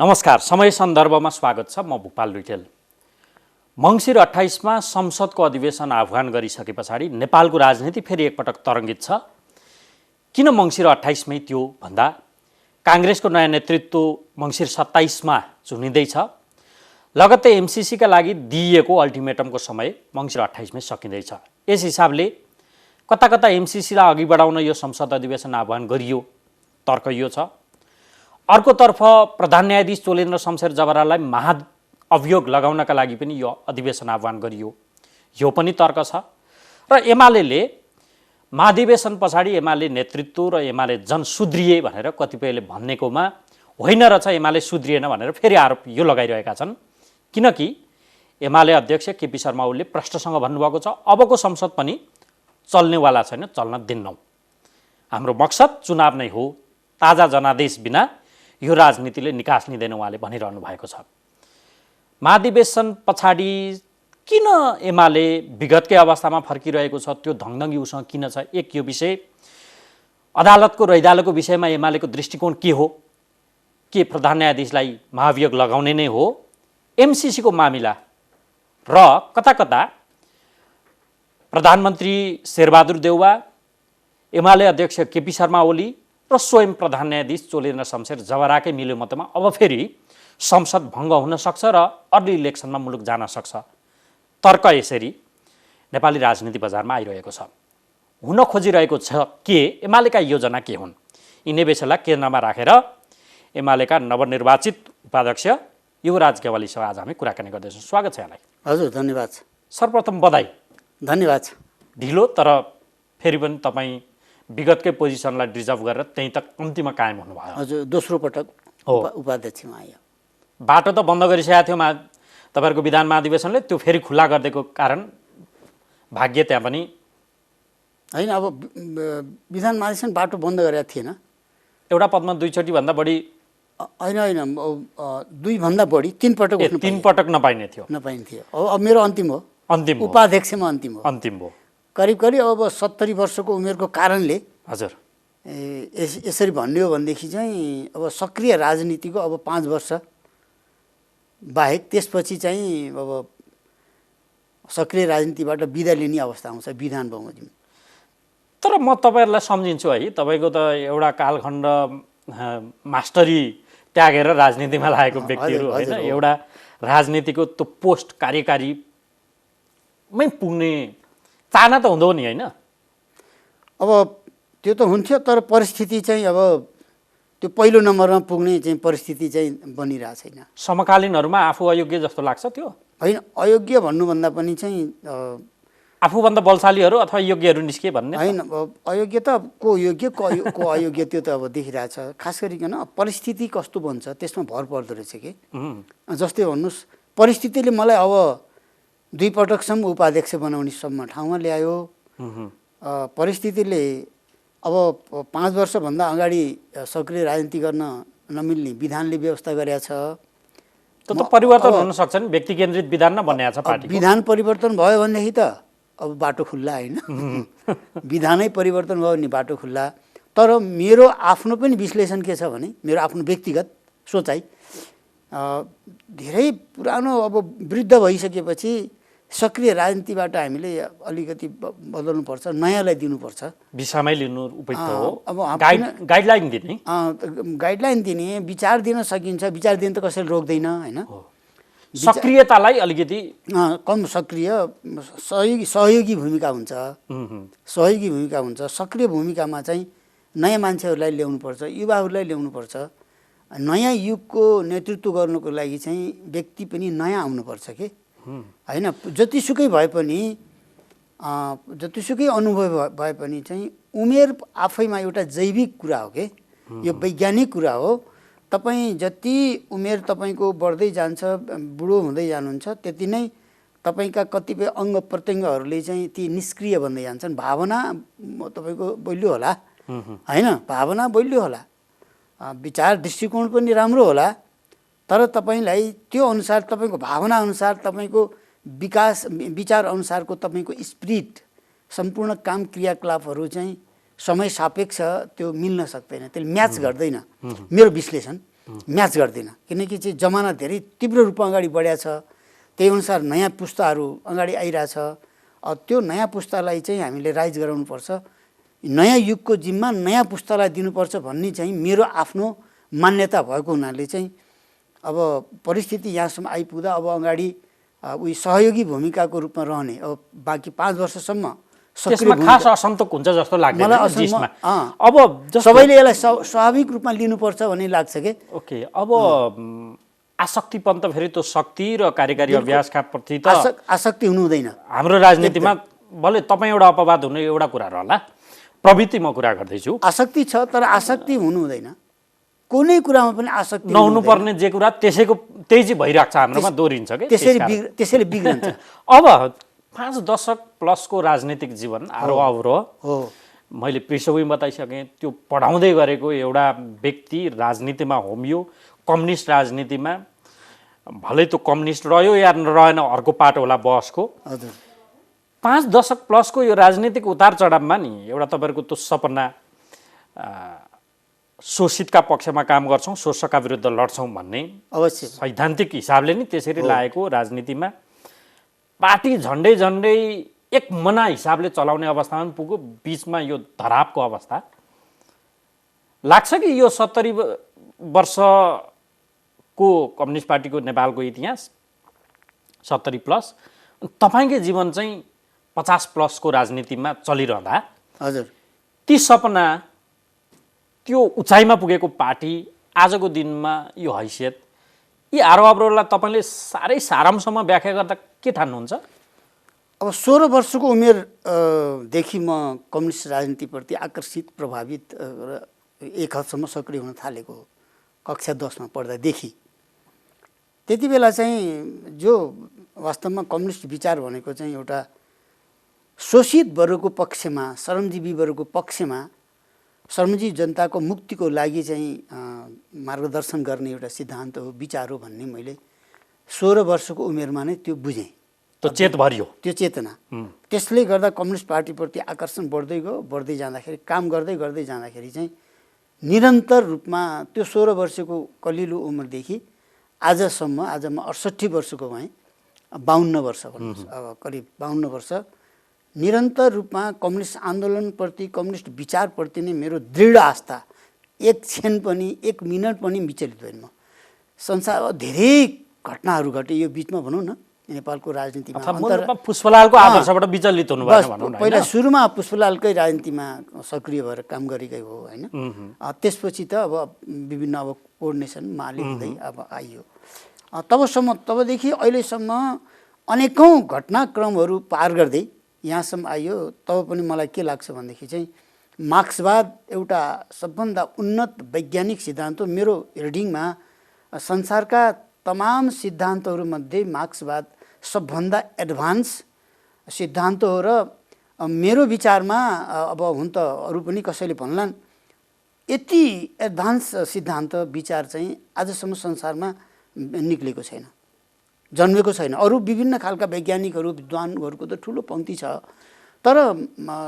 नमस्कार, समय सन्दर्भमा स्वागत छ। म भूपाल रिटेल। मङ्सिर 28 मा संसदको अधिवेशन आह्वान गरिसके पछाडि नेपालको राजनीति फेरि एकपटक तरङ्गित छ। किन मङ्सिर 28 मै त्यो भन्दा काङ्ग्रेसको नयाँ नेतृत्व मङ्सिर 27 मा चुनिँदैछ। लगत्तै एमसीसी का लागि दिइएको अल्टिमेटमको समय मङ्सिर 28 मै सकिँदैछ। यस हिसाबले कता कता एमसीसी लाई अघि बढाउन यो संसद अधिवेशन आह्वान गरियो, तर्क यो छ। अर्कोतर्फ प्रधान न्यायाधीश चोलेन्द्र शमशेर जबरालाई महाअभियोग लगाउनका लागि पनि यो अधिवेशन आह्वान गरियो, यो पनि तर्क छ। र एमाले महाधिवेशन पछाडि एमाले नेतृत्व र एमाले जन सुध्रिए भनेर कतिपयले भन्नेकोमा होइन रहेछ, एमाले सुध्रिएन भनेर फेरि आरोप यो लगाइरहेका छन्। किनकि एमाले अध्यक्ष केपी शर्मा ओलीले प्रश्नसँग भन्नुभएको छ, अबको संसद पनि चल्नेवाला छैन, चल्न दिन्नौँ। हाम्रो मकसद चुनाव नै हो, ताजा जनादेश बिना यो राजनीतिले निकास लिँदैन उहाँले भनिरहनु भएको छ। महाधिवेशन पछाडि किन एमाले विगतकै अवस्थामा फर्किरहेको छ, त्यो धङधङ्गी उसँग किन छ? एक यो विषय, अदालतको रैदालोको विषयमा एमालेको दृष्टिकोण के हो? के प्रधान न्यायाधीशलाई महाभियोग लगाउने नै हो? एमसीसीको मामिला र कता कता प्रधानमन्त्री शेरबहादुर देउवा, एमाले अध्यक्ष केपी शर्मा ओली र स्वयं प्रधान न्यायाधीश चोलेन्द्र शमशेर जबराकै मिलोमतोमा अब फेरि संसद भङ्ग हुन सक्छ र अर्ली इलेक्सनमा मुलुक जान सक्छ। तर्क यसरी नेपाली राजनीति बजारमा आइरहेको छ। हुन खोजिरहेको छ के एमालेका योजना के हुन्? यिनै विषयलाई केन्द्रमा राखेर एमालेका नवनिर्वाचित उपाध्यक्ष युवराज गेवालीसँग आज हामी कुराकानी गर्दैछौँ। स्वागत छ यहाँलाई। हजुर, धन्यवाद। सर्वप्रथम बधाई। धन्यवाद। ढिलो, तर फेरि पनि तपाईँ विगतकै पोजिसनलाई डिजर्भ गरेर त्यहीँ तक अन्तिममा कायम हुनुभयो। हजुर, दोस्रो पटक उपाध्यक्षमा आयो। बाटो त बन्द गरिसकेको थियो तपाईँहरूको विधान महाधिवेशनले, त्यो फेरि खुल्ला गरिदिएको कारण भाग्य त्यहाँ पनि होइन। अब विधान महाधिवेशन बाटो बन्द गरेका थिएन। एउटा पदमा दुईचोटि भन्दा बढी होइन, दुई भन्दा बढी तीन पटक नपाइने थियो। अब मेरो अन्तिम हो। अन्तिम उपाध्यक्षमा अन्तिम हो। करिब अब 70 वर्षको उमेरको कारणले हजुर यसरी भन्ने हो भनेदेखि चाहिँ अब सक्रिय राजनीतिको अब 5 वर्ष बाहेक त्यसपछि चाहिँ अब सक्रिय राजनीतिबाट बिदा लिने अवस्था आउँछ विधान बमोजिम। तर म तपाईँहरूलाई सम्झिन्छु है, तपाईँको त एउटा कालखण्ड मास्टरी त्यागेर राजनीतिमा लागेको व्यक्तिहरू होइन, एउटा राजनीतिको त्यो पोस्ट कार्यकारीमै पुग्ने चाहना त हुँदो नि होइन? अब त्यो त हुन्थ्यो, तर परिस्थिति चाहिँ अब त्यो पहिलो नम्बरमा पुग्ने चाहिँ परिस्थिति चाहिँ बनिरहेको छैन। समकालीनहरूमा आफू अयोग्य जस्तो लाग्छ त्यो? होइन, अयोग्य भन्नुभन्दा पनि चाहिँ आफूभन्दा बलशालीहरू अथवा योग्यहरू निस्के भन्ने होइन। अयोग्य त को योग्य को अयोग्य त्यो त अब देखिरहेछ। खास गरिकन परिस्थिति कस्तो बन्छ त्यसमा भर पर्दो रहेछ कि। जस्तै भन्नुहोस्, परिस्थितिले मलाई अब 2 पटकसम्म उपाध्यक्ष बनाउनेसम्म ठाउँमा ल्यायो। परिस्थितिले अब 5 वर्षभन्दा अगाडि सक्रिय राजनीति गर्न नमिल्ने विधानले व्यवस्था गरेका छ। त्यो त परिवर्तन हुन सक्छ नि, व्यक्ति केन्द्रित विधान न बन्या छ पार्टी। विधान परिवर्तन भयो भनेदेखि त अब बाटो खुल्ला होइन। विधानै परिवर्तन भयो भने बाटो खुल्ला। तर मेरो आफ्नो पनि विश्लेषण के छ भने, मेरो आफ्नो व्यक्तिगत सोचाइ, धेरै पुरानो अब वृद्ध भइसकेपछि सक्रिय राजनीतिबाट हामीले अलिकति बदल्नुपर्छ, नयाँलाई दिनुपर्छ। विषयमै लिनु उपयुक्त हो। अब गाइडलाइन दिने गाइडलाइन दिने, विचार दिन सकिन्छ। विचार दिन त कसैले रोक्दैन होइन। सक्रियतालाई अलिकति कम सक्रिय सहयोगी भूमिका हुन्छ। सहयोगी भूमिका हुन्छ। सक्रिय भूमिकामा चाहिँ नयाँ मान्छेहरूलाई ल्याउनुपर्छ, युवाहरूलाई ल्याउनुपर्छ। नयाँ युगको नेतृत्व गर्नुको लागि चाहिँ व्यक्ति पनि नयाँ आउनुपर्छ कि होइन। जतिसुकै भए पनि, जतिसुकै अनुभव भए पनि चाहिँ उमेर आफैमा एउटा जैविक कुरा हो कि, यो वैज्ञानिक कुरा हो। तपाईँ जति उमेर तपाईँको बढ्दै जान्छ, बुढो हुँदै जानुहुन्छ, त्यति नै तपाईँका कतिपय अङ्ग प्रत्यङ्गहरूले चाहिँ ती निष्क्रिय बन्दै जान्छन्। भावना तपाईँको बलियो होला होइन, भावना बलियो होला, विचार दृष्टिकोण पनि राम्रो होला, तर तपाईँलाई त्यो अनुसार, तपाईँको भावना अनुसार, तपाईँको विचार अनुसारको तपाईँको स्पिरिट, सम्पूर्ण काम क्रियाकलापहरू चाहिँ समय सापेक्ष त्यो मिल्न सक्दैन, त्यसले म्याच गर्दैन। मेरो विश्लेषण म्याच गर्दैन, किनकि चाहिँ जमाना धेरै तीव्र रूपमा अगाडि बढेको छ। त्यही अनुसार नयाँ पुस्ताहरू अगाडि आइरहेछ। त्यो नयाँ पुस्तालाई चाहिँ हामीले राइज गराउनुपर्छ। नयाँ युगको जिम्मा नयाँ पुस्तालाई दिनुपर्छ भन्ने चाहिँ मेरो आफ्नो मान्यता भएको हुनाले चाहिँ अब परिस्थिति यहाँसम्म आइपुग्दा अब अगाडि उही सहयोगी भूमिकाको रूपमा रहने, अब बाँकी 5 वर्षसम्म त्यसमा खास असन्तोक हुन्छ जस्तो लाग्दैन जिसमा। अब सबैले यसलाई स्वाभाविक रूपमा लिनुपर्छ भन्ने लाग्छ के। ओके, अब आसक्तिपन त फेरि त्यो शक्ति र कार्यकारी अभ्यासका प्रति त आसक्ति हुनु हुँदैन हाम्रो राजनीतिमा। भले तपाईँ एउटा अपवाद हुने एउटा कुरा रहला, प्रवृत्ति म कुरा गर्दैछु। आसक्ति छ, तर आसक्ति हुनु हुँदैन। कुनै कुरामा पनि आसक्ति नहुनु पर्ने जे कुरा त्यही चाहिँ भइरहेको छ हाम्रोमा, दोहोरिन्छ कि त्यसैले बिग्रन्छ। अब 5 दशक प्लसको राजनीतिक जीवन आरोह अवरोह हो। मैले पृष्ठभूमि बताइसकेँ। त्यो पढाउँदै गरेको एउटा व्यक्ति राजनीतिमा होमियो, कम्युनिस्ट राजनीतिमा, भलै त्यो कम्युनिस्ट रह्यो या रहेन अर्को पाटो होला बहसको। हजुर, 5 दशक प्लसको यो राजनीतिक उतार चढावमा नि एउटा तपाईँहरूको त्यो सपना शोषितका पक्षमा काम गर्छौँ, शोषकका विरुद्ध लड्छौँ भन्ने अवश्य सैद्धान्तिक हिसाबले नि त्यसरी लागेको राजनीतिमा पार्टी झन्डै झन्डै एक मना हिसाबले चलाउने अवस्थामा पुग्यो। बिचमा यो धरापको अवस्था लाग्छ कि यो 70 वर्षको कम्युनिस्ट पार्टीको नेपालको इतिहास 70 प्लस, तपाईँकै जीवन चाहिँ 50 प्लसको राजनीतिमा चलिरहँदा हजुर ती सपना, त्यो उचाइमा पुगेको पार्टी, आजको दिनमा यो हैसियत, यी आरोह अवरोहलाई तपाईँले साह्रै सारांशमा व्याख्या गर्दा के ठान्नुहुन्छ? अब 16 वर्षको उमेरदेखि म कम्युनिस्ट राजनीतिप्रति आकर्षित, प्रभावित र एक हदसम्म सक्रिय हुन थालेको हो। कक्षा 10 मा पढ्दादेखि त्यति बेला चाहिँ जो वास्तवमा कम्युनिस्ट विचार भनेको चाहिँ एउटा शोषित वर्गको पक्षमा, श्रमजीवी वर्गको पक्षमा, श्रमजीवी जनताको मुक्तिको लागि चाहिँ मार्गदर्शन गर्ने एउटा सिद्धान्त हो, विचार हो भन्ने मैले 16 वर्षको उमेरमा नै त्यो बुझेँ। त्यो चेत भरियो, त्यो चेतना। त्यसले गर्दा कम्युनिस्ट पार्टीप्रति आकर्षण बढ्दै गयो। बढ्दै जाँदाखेरि, काम गर्दै गर्दै जाँदाखेरि चाहिँ निरन्तर रूपमा त्यो 16 वर्षको कलिलो उमेरदेखि आजसम्म, आज म 68 वर्षको भएँ, 52 वर्ष भन्नुहोस्, अब करिब 52 वर्ष निरन्तर रूपमा कम्युनिस्ट आन्दोलनप्रति, कम्युनिस्ट विचारप्रति नै मेरो दृढ आस्था एक क्षण पनि, एक मिनट पनि विचलित भएन म। संसारमा धेरै घटनाहरू घटे यो बिचमा, भनौँ न नेपालको राजनीतिमा। पुष्पलालको आदर्शबाट विचलित हुनु भएन भनौँ न। पहिला सुरुमा पुष्पलालकै राजनीतिमा सक्रिय भएर काम गरेकै हो होइन। त्यसपछि त अब विभिन्न अब कोअर्डिनेसन माले हुँदै अब आइयो। तबदेखि अहिलेसम्म अनेकौँ घटनाक्रमहरू पार गर्दै यहाँसम्म आइयो। तब पनि मलाई के लाग्छ भनेदेखि चाहिँ मार्क्सवाद एउटा सबभन्दा उन्नत वैज्ञानिक सिद्धान्त हो। मेरो रिडिङमा संसारका तमाम सिद्धान्तहरूमध्ये मार्क्सवाद सबभन्दा एडभान्स सिद्धान्त हो। र मेरो विचारमा अब हुन त अरू पनि कसैले भन्लान्, यति एडभान्स सिद्धान्त विचार चाहिँ आजसम्म संसारमा निक्लेको छैन, जन्मेको छैन। अरू विभिन्न खालका वैज्ञानिकहरू, विद्वानहरूको त ठुलो पङ्क्ति छ, तर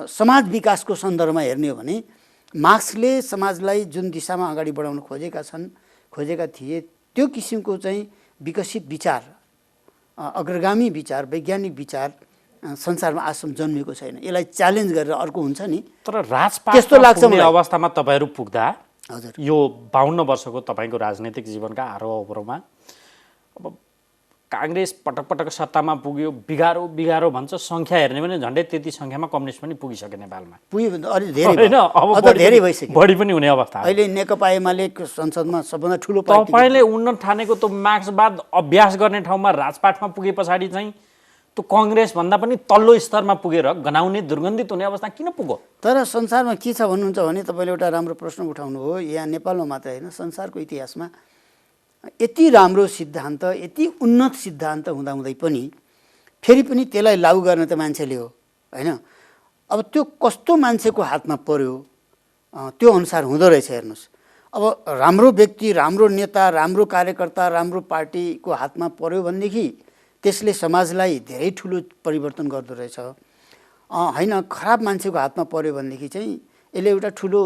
समाज विकासको सन्दर्भमा हेर्ने हो भने मार्क्सले समाजलाई जुन दिशामा अगाडि बढाउन खोजेका थिए त्यो किसिमको चाहिँ विकसित विचार, अग्रगामी विचार, वैज्ञानिक विचार संसारमा आजसम्म जन्मेको छैन। यसलाई च्यालेन्ज गरेर अर्को हुन्छ नि। तर राजपाटमा पुग्ने अवस्थामा तपाईँहरू पुग्दा, हजुर, यो 52 वर्षको तपाईँको राजनीतिक जीवनका आरोह अवरोहमा अब काङ्ग्रेस पटक पटक सत्तामा पुग्यो, बिगारो भन्छ। सङ्ख्या हेर्ने भने झन्डै त्यति सङ्ख्यामा कम्युनिस्ट पनि पुगिसक्यो नेपालमा। पुग्यो अलि धेरै होइन, अब धेरै भइसक्यो, बढी पनि हुने अवस्था। अहिले नेकपा एमाले संसदमा सबभन्दा ठुलो पार्टी। तपाईँले उन्न ठानेको त्यो मार्क्सवाद अभ्यास गर्ने ठाउँमा राजपाटमा पुगे पछाडि चाहिँ त्यो कङ्ग्रेस भन्दा पनि तल्लो स्तरमा पुगेर गनाउने, दुर्गन्धित हुने अवस्था किन पुग्यो? तर संसारमा के छ भन्नुहुन्छ भने तपाईँले एउटा राम्रो प्रश्न उठाउनु हो। यहाँ नेपालमा मात्र होइन, संसारको इतिहासमा यति राम्रो सिद्धान्त, यति उन्नत सिद्धान्त हुँदाहुँदै पनि फेरि पनि त्यसलाई लागू गर्ने त मान्छेले हो होइन। अब त्यो कस्तो मान्छेको हातमा पर्यो त्यो अनुसार हुँदो रहेछ। हेर्नुहोस्, अब राम्रो व्यक्ति, राम्रो नेता, राम्रो कार्यकर्ता, राम्रो पार्टीको हातमा पर्यो भनेदेखि त्यसले समाजलाई धेरै ठुलो परिवर्तन गर्दो रहेछ होइन। खराब मान्छेको हातमा पर्यो भनेदेखि चाहिँ यसले एउटा ठुलो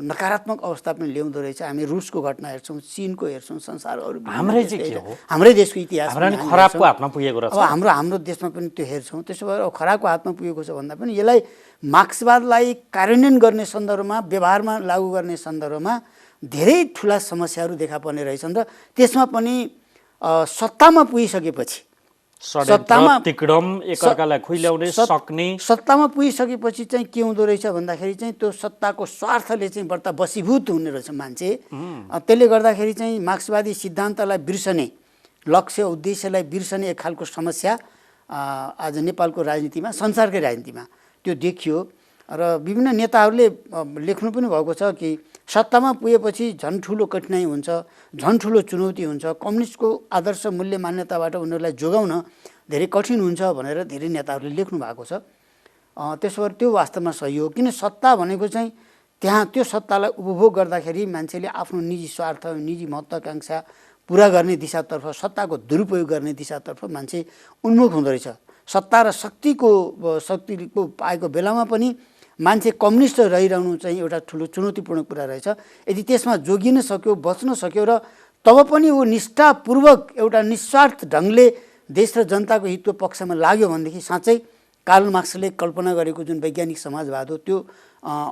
नकारात्मक अवस्था पनि ल्याउँदो रहेछ। हामी रुसको घटना हेर्छौँ, चीनको हेर्छौँ, संसार अरू हाम्रै चाहिँ के हो? हाम्रै देशको इतिहास हाम्रा नि खराबको हातमा पुगेको रहेछ। अब हाम्रो देशमा पनि त्यो हेर्छौँ। त्यसो भएर खराबको हातमा पुगेको छ भन्दा पनि यसलाई मार्क्सवादलाई कार्यान्वयन गर्ने सन्दर्भमा, व्यवहारमा लागू गर्ने सन्दर्भमा धेरै ठुला समस्याहरू देखा पर्ने रहेछन् र त्यसमा पनि सत्तामा पुगिसकेपछि एकअर्कालाई खुइल्याउने सक्ने सत्तामा पुगिसकेपछि चाहिँ के हुँदो रहेछ भन्दाखेरि चाहिँ त्यो सत्ताको स्वार्थले चाहिँ बढ्ता बसीभूत हुने रहेछ मान्छे। त्यसले गर्दाखेरि चाहिँ मार्क्सवादी सिद्धान्तलाई बिर्सने, लक्ष्य उद्देश्यलाई बिर्सने एक खालको समस्या आज नेपालको राजनीतिमा, संसारकै राजनीतिमा त्यो देखियो। र विभिन्न नेताहरूले लेख्नु पनि भएको छ कि सत्तामा पुगेपछि झन् ठुलो कठिनाइ हुन्छ, झन् ठुलो चुनौती हुन्छ, कम्युनिस्टको आदर्श मूल्य मान्यताबाट उनीहरूलाई जोगाउन धेरै कठिन हुन्छ भनेर धेरै नेताहरूले लेख्नु भएको छ। त्यसो भए त्यो वास्तवमा सही हो, किन सत्ता भनेको चाहिँ त्यहाँ त्यो सत्तालाई उपभोग गर्दाखेरि मान्छेले आफ्नो निजी स्वार्थ, निजी महत्त्वाकांक्षा पुरा गर्ने दिशातर्फ, सत्ताको दुरुपयोग गर्ने दिशातर्फ मान्छे उन्मुख हुँदो रहेछ। सत्ता र शक्तिको पाएको बेलामा पनि मान्छे कम्युनिस्ट रहिरहनु चाहिँ एउटा ठुलो चुनौतीपूर्ण कुरा रहेछ। यदि त्यसमा जोगिन सक्यो, बच्न सक्यो र तब पनि ऊ निष्ठापूर्वक एउटा निस्वार्थ ढङ्गले देश र जनताको हितको पक्षमा लाग्यो भनेदेखि साँच्चै कार्ल मार्क्सले कल्पना गरेको जुन वैज्ञानिक समाजवाद हो त्यो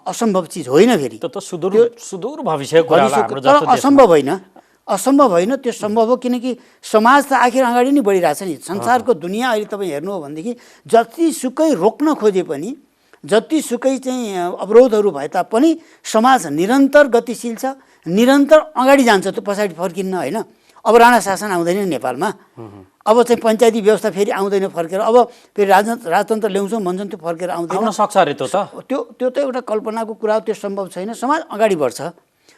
असम्भव चिज होइन। फेरि त्यो सुदूर भविष्यको कुरा हो हाम्रो जस्तो देशमा। असम्भव होइन, त्यो सम्भव हो। किनकि समाज त आखिर अगाडि नै बढिरहेछ नि। संसारको दुनियाँ अहिले तपाईँ हेर्नु हो भनेदेखि जतिसुकै रोक्न खोजे पनि, जतिसुकै चाहिँ अवरोधहरू भए तापनि समाज निरन्तर गतिशील छ, निरन्तर अगाडि जान्छ, त्यो पछाडि फर्किन्न होइन। अब राणा शासन आउँदैन नेपालमा, अब चाहिँ पञ्चायती व्यवस्था फेरि आउँदैन फर्केर, अब फेरि राजतन्त्र ल्याउँछौँ भन्छन्, त्यो फर्केर आउँदैन सक्छ अरे त्यो त एउटा कल्पनाको कुरा हो, त्यो सम्भव छैन। समाज अगाडि बढ्छ।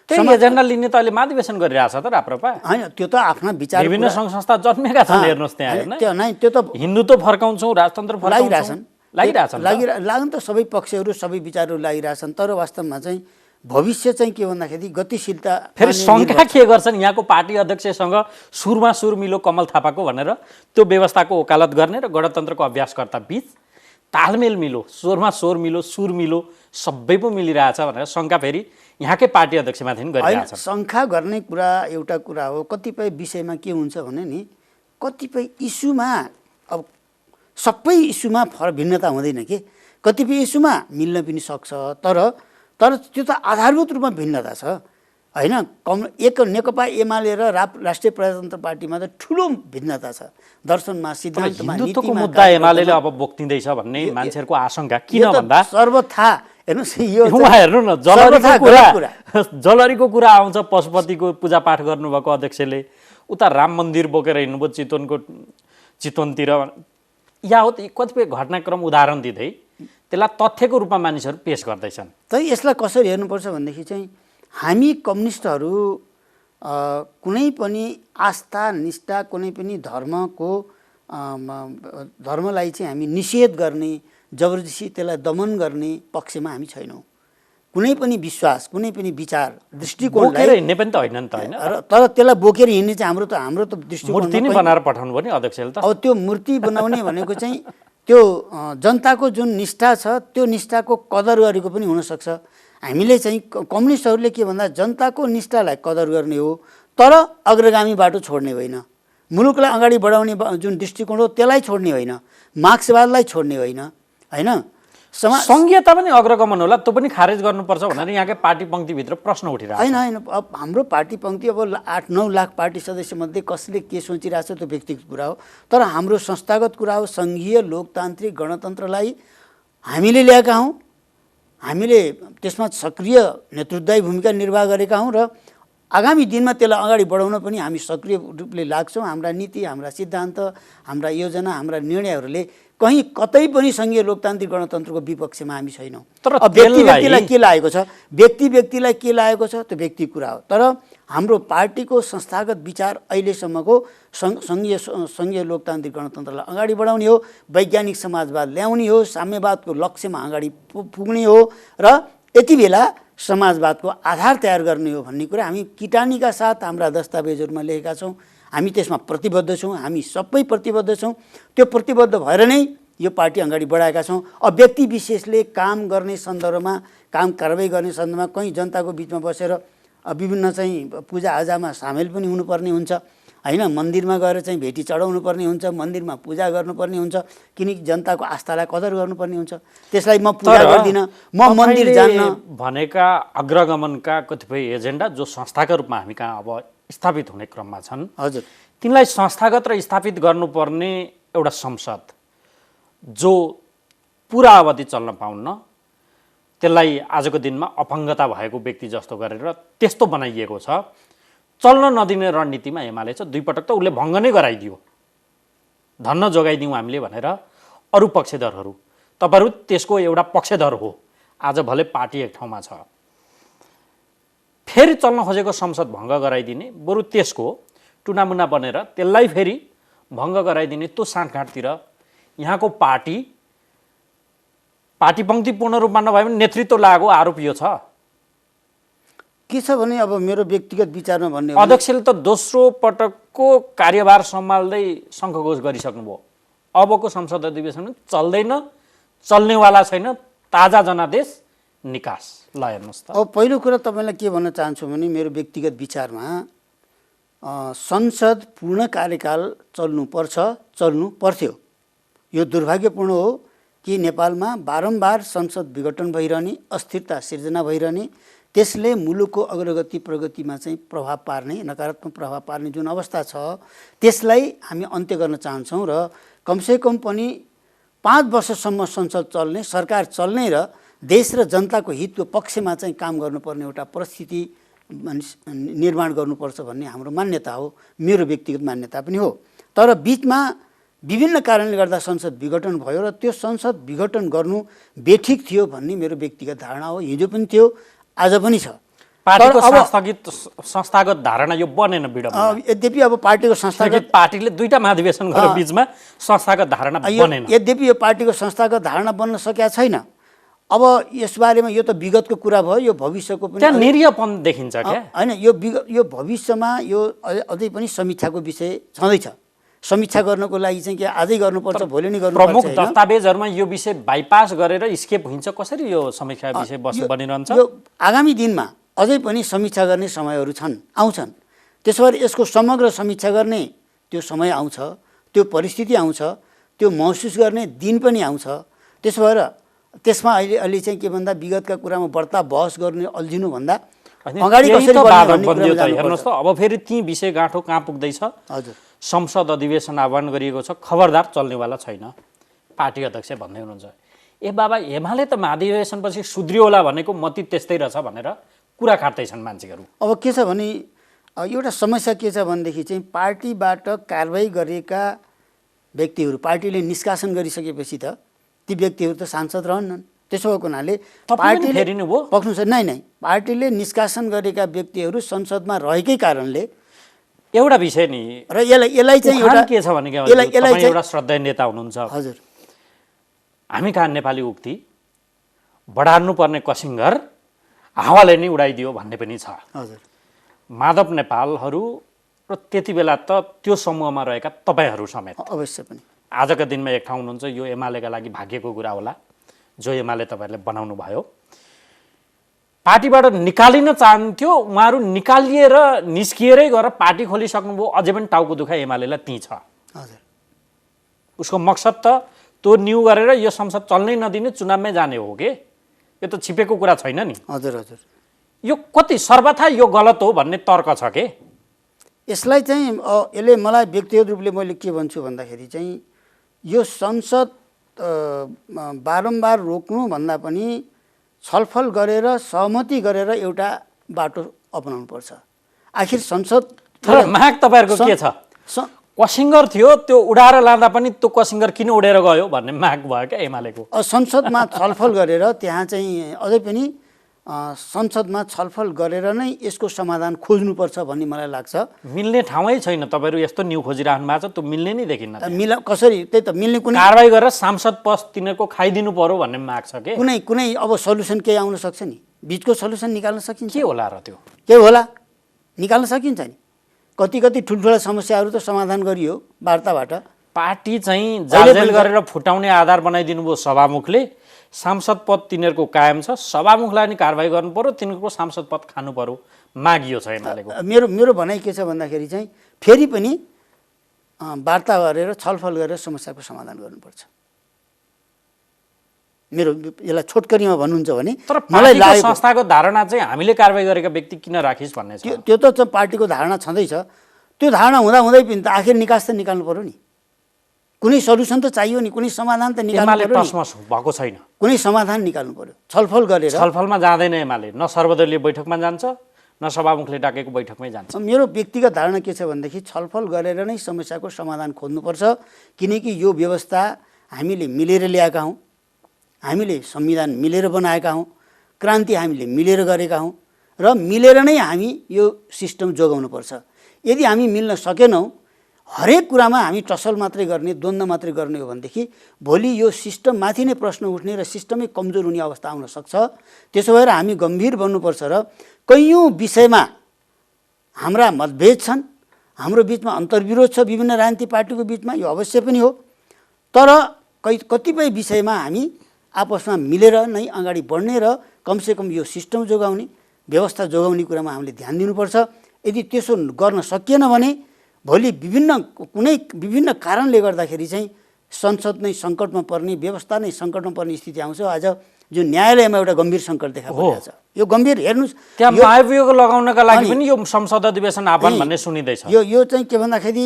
त्यही एजेन्डा लिने त अहिले महाधिवेशन गरिरहेछ त राप्रपा होइन, त्यो त आफ्ना विचार विभिन्न सङ्घ संस्था जन्मेका छन्। हेर्नुहोस् त्यहाँ त्यो त हिन्दुत्व फर्काउँछौँ, राजतन्त्र लाग्न त सबै पक्षहरू, सबै विचारहरू लागिरहेछन्। तर वास्तवमा चाहिँ भविष्य चाहिँ के भन्दाखेरि गतिशीलता। फेरि शङ्का के गर्छन् यहाँको पार्टी अध्यक्षसँग सुरमा सुर मिलो कमल थापाको भनेर त्यो व्यवस्थाको वकालत गर्ने र गणतन्त्रको अभ्यासकर्ता बीच तालमेल मिलो, स्वरमा स्वर मिलो, सुर मिलो, सबै पो मिलिरहेछ भनेर शङ्का फेरि यहाँकै पार्टी अध्यक्षमाथि गरिरहेछ। शङ्का गर्ने कुरा एउटा कुरा हो। कतिपय विषयमा के हुन्छ भने नि, कतिपय इस्युमा अब सबै इस्युमा भिन्नता हुँदैन कि, कतिपय इस्युमा मिल्न पनि सक्छ, तर त्यो त आधारभूत रूपमा भिन्नता छ होइन। एक नेकपा एमाले र राष्ट्रिय प्रजातन्त्र पार्टीमा त ठुलो भिन्नता छ, दर्शनमा, सिद्धान्तमा, हिन्दुत्वको मुद्दा एमालेले अब बोक्दिँदैछ भन्ने मान्छेहरूको आशंका किन भन्दा सर्वथा हेर्नुहोस्, यो हेर्नु न, जलरीको कुरा आउँछ। पशुपतिको पूजापाठ गर्नुभएको अध्यक्षले उता राम मन्दिर बोकेर हिँड्नुभयो चितवनतिर, या हो कतिपय घटनाक्रम उदाहरण दिँदै त्यसलाई तथ्यको रूपमा मानिसहरू पेश गर्दैछन्। त यसलाई कसरी हेर्नुपर्छ भनेदेखि चाहिँ हामी कम्युनिस्टहरू कुनै पनि आस्था, निष्ठा, कुनै पनि धर्मलाई चाहिँ हामी निषेध गर्ने, जबरजस्ती त्यसलाई दमन गर्ने पक्षमा हामी छैनौँ। कुनै पनि विश्वास, कुनै पनि विचार, दृष्टिकोणलाई हिँड्ने पनि त होइन नि त होइन, तर त्यसलाई बोकेर हिँड्ने चाहिँ हाम्रो त दृष्टिकोण मूर्ति नै बनाएर पठाउनु भयो नि अध्यक्षले त। अब त्यो मूर्ति बनाउने भनेको चाहिँ त्यो जनताको जुन निष्ठा छ त्यो निष्ठाको कदर गरेको पनि हुनसक्छ। हामीले चाहिँ कम्युनिस्टहरूले के भन्दा जनताको निष्ठालाई कदर गर्ने हो, तर अग्रगामी बाटो छोड्ने होइन, मुलुकलाई अगाडि बढाउने जुन दृष्टिकोण हो त्यसलाई छोड्ने होइन, मार्क्सवादलाई छोड्ने होइन होइन। सङ्घीयता पनि अग्रगमन होला, त्यो पनि खारेज गर्नुपर्छ भनेर यहाँकै पार्टी पङ्क्तिभित्र प्रश्न उठिरहेको होइन। अब हाम्रो पार्टी पङ्क्ति अब 8-9 लाख पार्टी सदस्यमध्ये कसले के सोचिरहेछ त्यो व्यक्तिगत कुरा हो, तर हाम्रो संस्थागत कुरा हो। सङ्घीय लोकतान्त्रिक गणतन्त्रलाई हामीले ल्याएका हौँ, हामीले त्यसमा सक्रिय नेतृत्वदायी भूमिका निर्वाह गरेका हौँ र आगामी दिनमा त्यसलाई अगाडि बढाउन पनि हामी सक्रिय रूपले लाग्छौँ। हाम्रा नीति, हाम्रा सिद्धान्त, हाम्रा योजना, हाम्रा निर्णयहरूले कहीँ कतै पनि सङ्घीय लोकतान्त्रिक गणतन्त्रको विपक्षमा हामी छैनौँ। तर व्यक्तिलाई के लागेको छ, व्यक्तिलाई के लागेको छ त्यो व्यक्ति कुरा हो। तर हाम्रो पार्टीको संस्थागत विचार अहिलेसम्मको सङ्घीय लोकतान्त्रिक गणतन्त्रलाई अगाडि बढाउने हो, वैज्ञानिक समाजवाद ल्याउने हो, साम्यवादको लक्ष्यमा अगाडि पुग्ने हो र यति बेला समाजवादको आधार तयार गर्ने हो भन्ने कुरा हामी किटानीका साथ हाम्रा दस्तावेजहरूमा लेखेका छौँ। हामी त्यसमा प्रतिबद्ध छौँ, हामी सबै प्रतिबद्ध छौँ। त्यो प्रतिबद्ध भएर नै यो पार्टी अगाडि बढाएका छौँ। अब व्यक्ति विशेषले काम गर्ने सन्दर्भमा, काम कारबाही गर्ने सन्दर्भमा कहीँ जनताको बिचमा बसेर विभिन्न चाहिँ पूजाआजामा सामेल पनि हुनुपर्ने हुन्छ होइन। मन्दिरमा गएर चाहिँ भेटी चढाउनु पर्ने हुन्छ, मन्दिरमा पूजा गर्नुपर्ने हुन्छ, किनकि जनताको आस्थालाई कदर गर्नुपर्ने हुन्छ। त्यसलाई म पूजा गर्दिनँ, म मन्दिर जान्न भनेका अग्रगमनका कतिपय एजेन्डा जो संस्थाका रूपमा हामी कहाँ अब स्थापित हुने क्रममा छन्, हजुर, तिनलाई संस्थागत र स्थापित गर्नुपर्ने एउटा संसद जो पुरा अवधि चल्न पाउन्न, त्यसलाई आजको दिनमा अपाङ्गता भएको व्यक्ति जस्तो गरेर त्यस्तो बनाइएको छ। चल्न नदिने रणनीतिमा एमाले छ। 2 पटक त उसले भङ्ग नै गराइदियो, धन्न जोगाइदिउँ हामीले भनेर अरू पक्षधरहरू। तपाईँहरू त्यसको एउटा पक्षधर हो। आज भले पार्टी एक ठाउँमा छ, फेरि चल्न खोजेको संसद भङ्ग गराइदिने, बरु त्यसको टुनामुना बनेर त्यसलाई फेरि भङ्ग गराइदिने त्यो साँठगाँठतिर यहाँको पार्टी पङ्क्तिपूर्ण रूपमा नभए पनि नेतृत्व लागेको आरोप यो छ। के छ भने अब मेरो व्यक्तिगत विचारमा भन्ने अध्यक्षले त दोस्रो पटकको कार्यभार सम्हाल्दै शङ्खघोष गरिसक्नुभयो। अबको संसद अधिवेशन चल्दैन, चल्नेवाला छैन, ताजा जनादेश निकास। ल हेर्नुहोस् त, अब पहिलो कुरा तपाईँलाई के भन्न चाहन्छु भने मेरो व्यक्तिगत विचारमा संसद पूर्ण कार्यकाल चल्नुपर्छ, चल्नु पर्थ्यो। यो दुर्भाग्यपूर्ण हो कि नेपालमा बारम्बार संसद विघटन भइरहने, अस्थिरता सिर्जना भइरहने, त्यसले मुलुकको अग्रगति प्रगतिमा चाहिँ प्रभाव पार्ने, नकारात्मक प्रभाव पार्ने जुन अवस्था छ त्यसलाई हामी अन्त्य गर्न चाहन्छौँ र कमसेकम पनि 5 वर्षसम्म संसद चल्ने, सरकार चल्ने र देश र जनताको हितको पक्षमा चाहिँ काम गर्नुपर्ने एउटा परिस्थिति निर्माण गर्नुपर्छ भन्ने हाम्रो मान्यता हो, मेरो व्यक्तिगत मान्यता पनि हो। तर बिचमा विभिन्न कारणले गर्दा संसद विघटन भयो र त्यो संसद विघटन गर्नु बेठिक थियो भन्ने मेरो व्यक्तिगत धारणा हो। हिजो पनि थियो, आज पनि छ। पार्टीको संस्थागत धारणा यो बनेन विडम्बना। यद्यपि अब पार्टीको संस्थागत पार्टीले 2टा महाधिवेशन गरेर बिचमा संस्थागत धारणा बनेन। यद्यपि यो पार्टीको संस्थागत धारणा बन्न सकेका छैन। अब यसबारेमा यो त विगतको कुरा भयो, यो भविष्यको पनि त्यहाँ निरीहपन देखिन्छ क्या होइन। यो भविष्यमा यो अझै पनि समीक्षाको विषय छँदैछ। समीक्षा गर्नको लागि चाहिँ के आजै गर्नुपर्छ, भोलि नै गर्नुपर्छ। प्रमुख दस्तावेजहरूमा यो विषय बाइपास गरेर स्केप हुन्छ, कसरी यो समीक्षा विषय बनिरहन्छ? यो आगामी दिनमा अझै पनि समीक्षा गर्ने समयहरू छन्, आउँछन्। त्यसो भएर यसको समग्र समीक्षा गर्ने त्यो समय आउँछ, त्यो परिस्थिति आउँछ, त्यो महसुस गर्ने दिन पनि आउँछ। त्यसो भएर त्यसमा अहिले चाहिँ के भन्दा विगतका कुरामा बढ्ता बहस गर्ने अल्झिनु भन्दा अगाडि कसरी बन्यो त हेर्नुहोस् त। अब फेरि ती विषय गाँठो कहाँ पुग्दैछ? हजुर, संसद अधिवेशन आह्वान गरिएको छ, खबरदार चल्नेवाला छैन, पार्टी अध्यक्ष भन्दै हुनुहुन्छ। ए बाबा, एमाले त महाधिवेशनपछि सुध्रियोला भनेको मती त्यस्तै रहेछ भनेर कुरा काट्दैछन् मान्छेहरू। अब के छ भने एउटा समस्या के छ भनेदेखि चाहिँ पार्टीबाट कारबाही गरेका व्यक्तिहरू पार्टीले निष्कासन गरिसकेपछि त ती व्यक्तिहरू त सांसद रहन्नन्। त्यसो भएको हुनाले पार्टीले पक्नु छ नै पार्टीले निष्कासन गरेका व्यक्तिहरू संसदमा रहेकै कारणले एउटा विषय नि र यसलाई चाहिँ एउटा के छ भने एउटा श्रद्धेय नेता हुनुहुन्छ। हजुर, हामी कहाँ नेपाली उक्ति बढार्नु पर्ने कसिङ्गर हावाले नै उडाइदियो भन्ने पनि छ। हजुर, माधव नेपालहरू र त्यति बेला त त्यो समूहमा रहेका तपाईँहरू समेत अवश्य पनि आजका दिनमा एक ठाउँ हुनुहुन्छ। यो एमालेका लागि भाग्यको कुरा होला जो एमाले तपाईँहरूले बनाउनु भयो। पार्टीबाट निकालिन चाहन्थ्यो, उहाँहरू निकालिएर निस्किएरै गएर पार्टी खोलिसक्नुभयो। अझै पनि टाउको दुखाइ एमालेलाई त्यहीँ छ। हजुर, उसको मकसद त त्यो न्यू गरेर यो संसद चल्नै नदिने, चुनावमै जाने हो के? यो त छिपेको कुरा छैन नि। हजुर, हजुर, यो कति सर्वथा यो गलत हो भन्ने तर्क छ के? यसलाई चाहिँ यसले मलाई व्यक्तिगत रूपले मैले के भन्छु भन्दाखेरि चाहिँ यो संसद बारम्बार रोक्नु भन्दा पनि छलफल गरेर सहमति गरेर एउटा बाटो अपनाउनु पर्छ। आखिर संसद तर माग तपाईँहरूको के छ? कसिङ्गर थियो, त्यो उडाएर लाँदा पनि त्यो कसिङ्गर किन उडेर गयो भन्ने माग भयो क्या एमालेको। संसदमा छलफल गरेर त्यहाँ चाहिँ अझै पनि संसदमा छलफल गरेर नै यसको समाधान खोज्नुपर्छ भन्ने मलाई लाग्छ। मिल्ने ठाउँै छैन, तपाईँहरू यस्तो न्यू खोजिराख्नु भएको छ, त्यो मिल्ने नै देखिन्न। कसरी त्यही त मिल्ने कुनै कारबाही गरेर सांसद पद तिनीहरूको खाइदिनु पर्यो भन्ने माग छ के? कुनै अब सल्युसन केही आउन सक्छ नि, बिचको सल्युसन निकाल्न सकिन्छ। के होला र त्यो? के होला निकाल्न सकिन्छ नि। कति ठुल्ठुला समस्याहरू त समाधान गरियो वार्ताबाट। पार्टी चाहिँ जालजेल गरेर फुटाउने आधार बनाइदिनु भयो सभामुखले। सांसद पद तिनीहरूको कायम छ, सभामुखलाई नि कारबाही गर्नु पर्यो, तिनीहरूको सांसद पद खानु पर्यो, मागियो छ एमालेको। मेरो भनाइ के छ भन्दाखेरि चाहिँ फेरि पनि वार्ता गरेर छलफल गरेर समस्याको समाधान गर्नुपर्छ। मेरो यसलाई छोटकरीमा भन्नुहुन्छ भने तर मलाई लागेको संस्थाको धारणा चाहिँ हामीले कारबाही गरेका व्यक्ति किन राखिस् भन्ने छ। त्यो त पार्टीको धारणा छँदैछ। त्यो धारणा हुँदै पनि त आखिर निकास त निकाल्नु पर्यो नि, कुनै सल्युसन त चाहियो नि, कुनै समाधान त निकाल्नु पर्यो नि। टसमस भएको छैन, कुनै समाधान निकाल्नु पर्यो, छलफल गरेर। छलफलमा जाँदैन एमाले, न सर्वदलीय बैठकमा जान्छ न सभामुखले डाकेको बैठकमै जान्छ। मेरो व्यक्तिगत धारणा के छ भनेदेखि छलफल गरेर नै समस्याको समाधान खोज्नुपर्छ, किनकि यो व्यवस्था हामीले मिलेर ल्याएका हौँ, हामीले संविधान मिलेर बनाएका हौँ, क्रान्ति हामीले मिलेर गरेका हौँ र मिलेर नै हामी यो सिस्टम जोगाउनुपर्छ। यदि हामी मिल्न सकेनौँ, हरेक कुरामा हामी टसल मात्रै गर्ने, द्वन्द्व मात्रै गर्ने हो भनेदेखि भोलि यो सिस्टममाथि नै प्रश्न उठ्ने र सिस्टमै कमजोर हुने अवस्था आउन सक्छ। त्यसो भएर हामी गम्भीर बन्नुपर्छ र कैयौँ विषयमा हाम्रा मतभेद छन्, हाम्रो बिचमा अन्तर्विरोध छ विभिन्न राजनीतिक पार्टीको बिचमा, यो अवश्य पनि हो। तर कतिपय विषयमा हामी आपसमा मिलेर नै अगाडि बढ्ने र कमसेकम यो सिस्टम जोगाउने, व्यवस्था जोगाउने कुरामा हामीले ध्यान दिनुपर्छ। यदि त्यसो गर्न सकिएन भने भोलि विभिन्न कारणले गर्दाखेरि चाहिँ संसद नै सङ्कटमा पर्ने, व्यवस्था नै सङ्कटमा पर्ने स्थिति आउँछ। आज जुन न्यायालयमा एउटा गम्भीर सङ्कट देखा परिरहेको छ, यो गम्भीर हेर्नुहोस्, त्यहाँ महाभियोग लगाउनका लागि पनि यो संसद अधिवेशन आह्वान भन्ने सुनिँदैछ। यो चाहिँ के भन्दाखेरि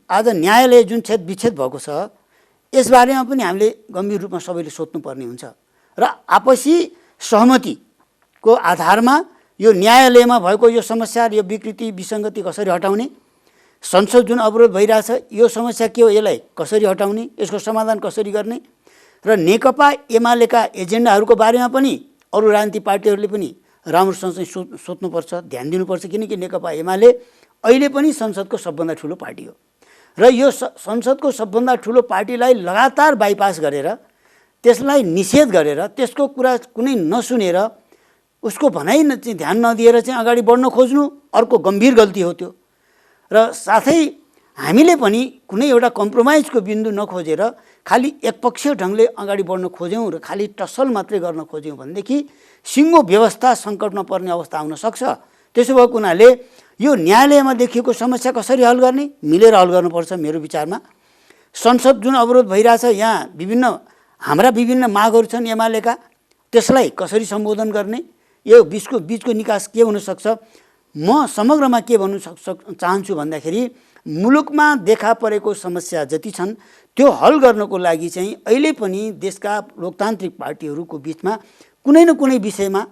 आज न्यायालय जुन छेद विच्छेद भएको छ, यसबारेमा पनि हामीले गम्भीर रूपमा सबैले सोध्नुपर्ने हुन्छ र आपसी सहमतिको आधारमा यो न्यायालयमा भएको यो समस्या र यो विकृति विसङ्गति कसरी हटाउने, संसद जुन अवरोध भइरहेछ यो समस्या के हो, यसलाई कसरी हटाउने, यसको समाधान कसरी गर्ने र नेकपा एमालेका एजेन्डाहरूको बारेमा पनि अरू राजनीतिक पार्टीहरूले पनि राम्रोसँग चाहिँ सोध्नुपर्छ, ध्यान दिनुपर्छ। किनकि नेकपा एमाले अहिले पनि संसदको सबभन्दा ठुलो पार्टी हो र यो संसदको सबभन्दा ठुलो पार्टीलाई लगातार बाइपास गरेर, त्यसलाई निषेध गरेर, त्यसको कुरा कुनै नसुनेर, उसको भनाइ चाहिँ ध्यान नदिएर चाहिँ अगाडि बढ्न खोज्नु अर्को गम्भीर गल्ती हो त्यो। र साथै हामीले पनि कुनै एउटा कम्प्रोमाइजको बिन्दु नखोजेर खालि एकपक्षीय ढङ्गले अगाडि बढ्न खोज्यौँ र खालि टसल मात्रै गर्न खोज्यौँ भनेदेखि सिङ्गो व्यवस्था सङ्कटमा पर्ने अवस्था आउन सक्छ। त्यसो भएको हुनाले यो न्यायालयमा देखिएको समस्या कसरी हल गर्ने, मिलेर हल गर्नुपर्छ। मेरो विचारमा संसद जुन अवरोध भइरहेछ, यहाँ हाम्रा विभिन्न मागहरू छन् एमालेका, त्यसलाई कसरी सम्बोधन गर्ने, यो बिचको निकास के हुनसक्छ। म समग्रमा के भन्नु चाहन्छु भन्दाखेरि मुलुकमा देखा परेको समस्या जति छन् त्यो हल गर्नको लागि चाहिँ अहिले पनि देशका लोकतान्त्रिक पार्टीहरूको बिचमा कुनै न कुनै विषयमा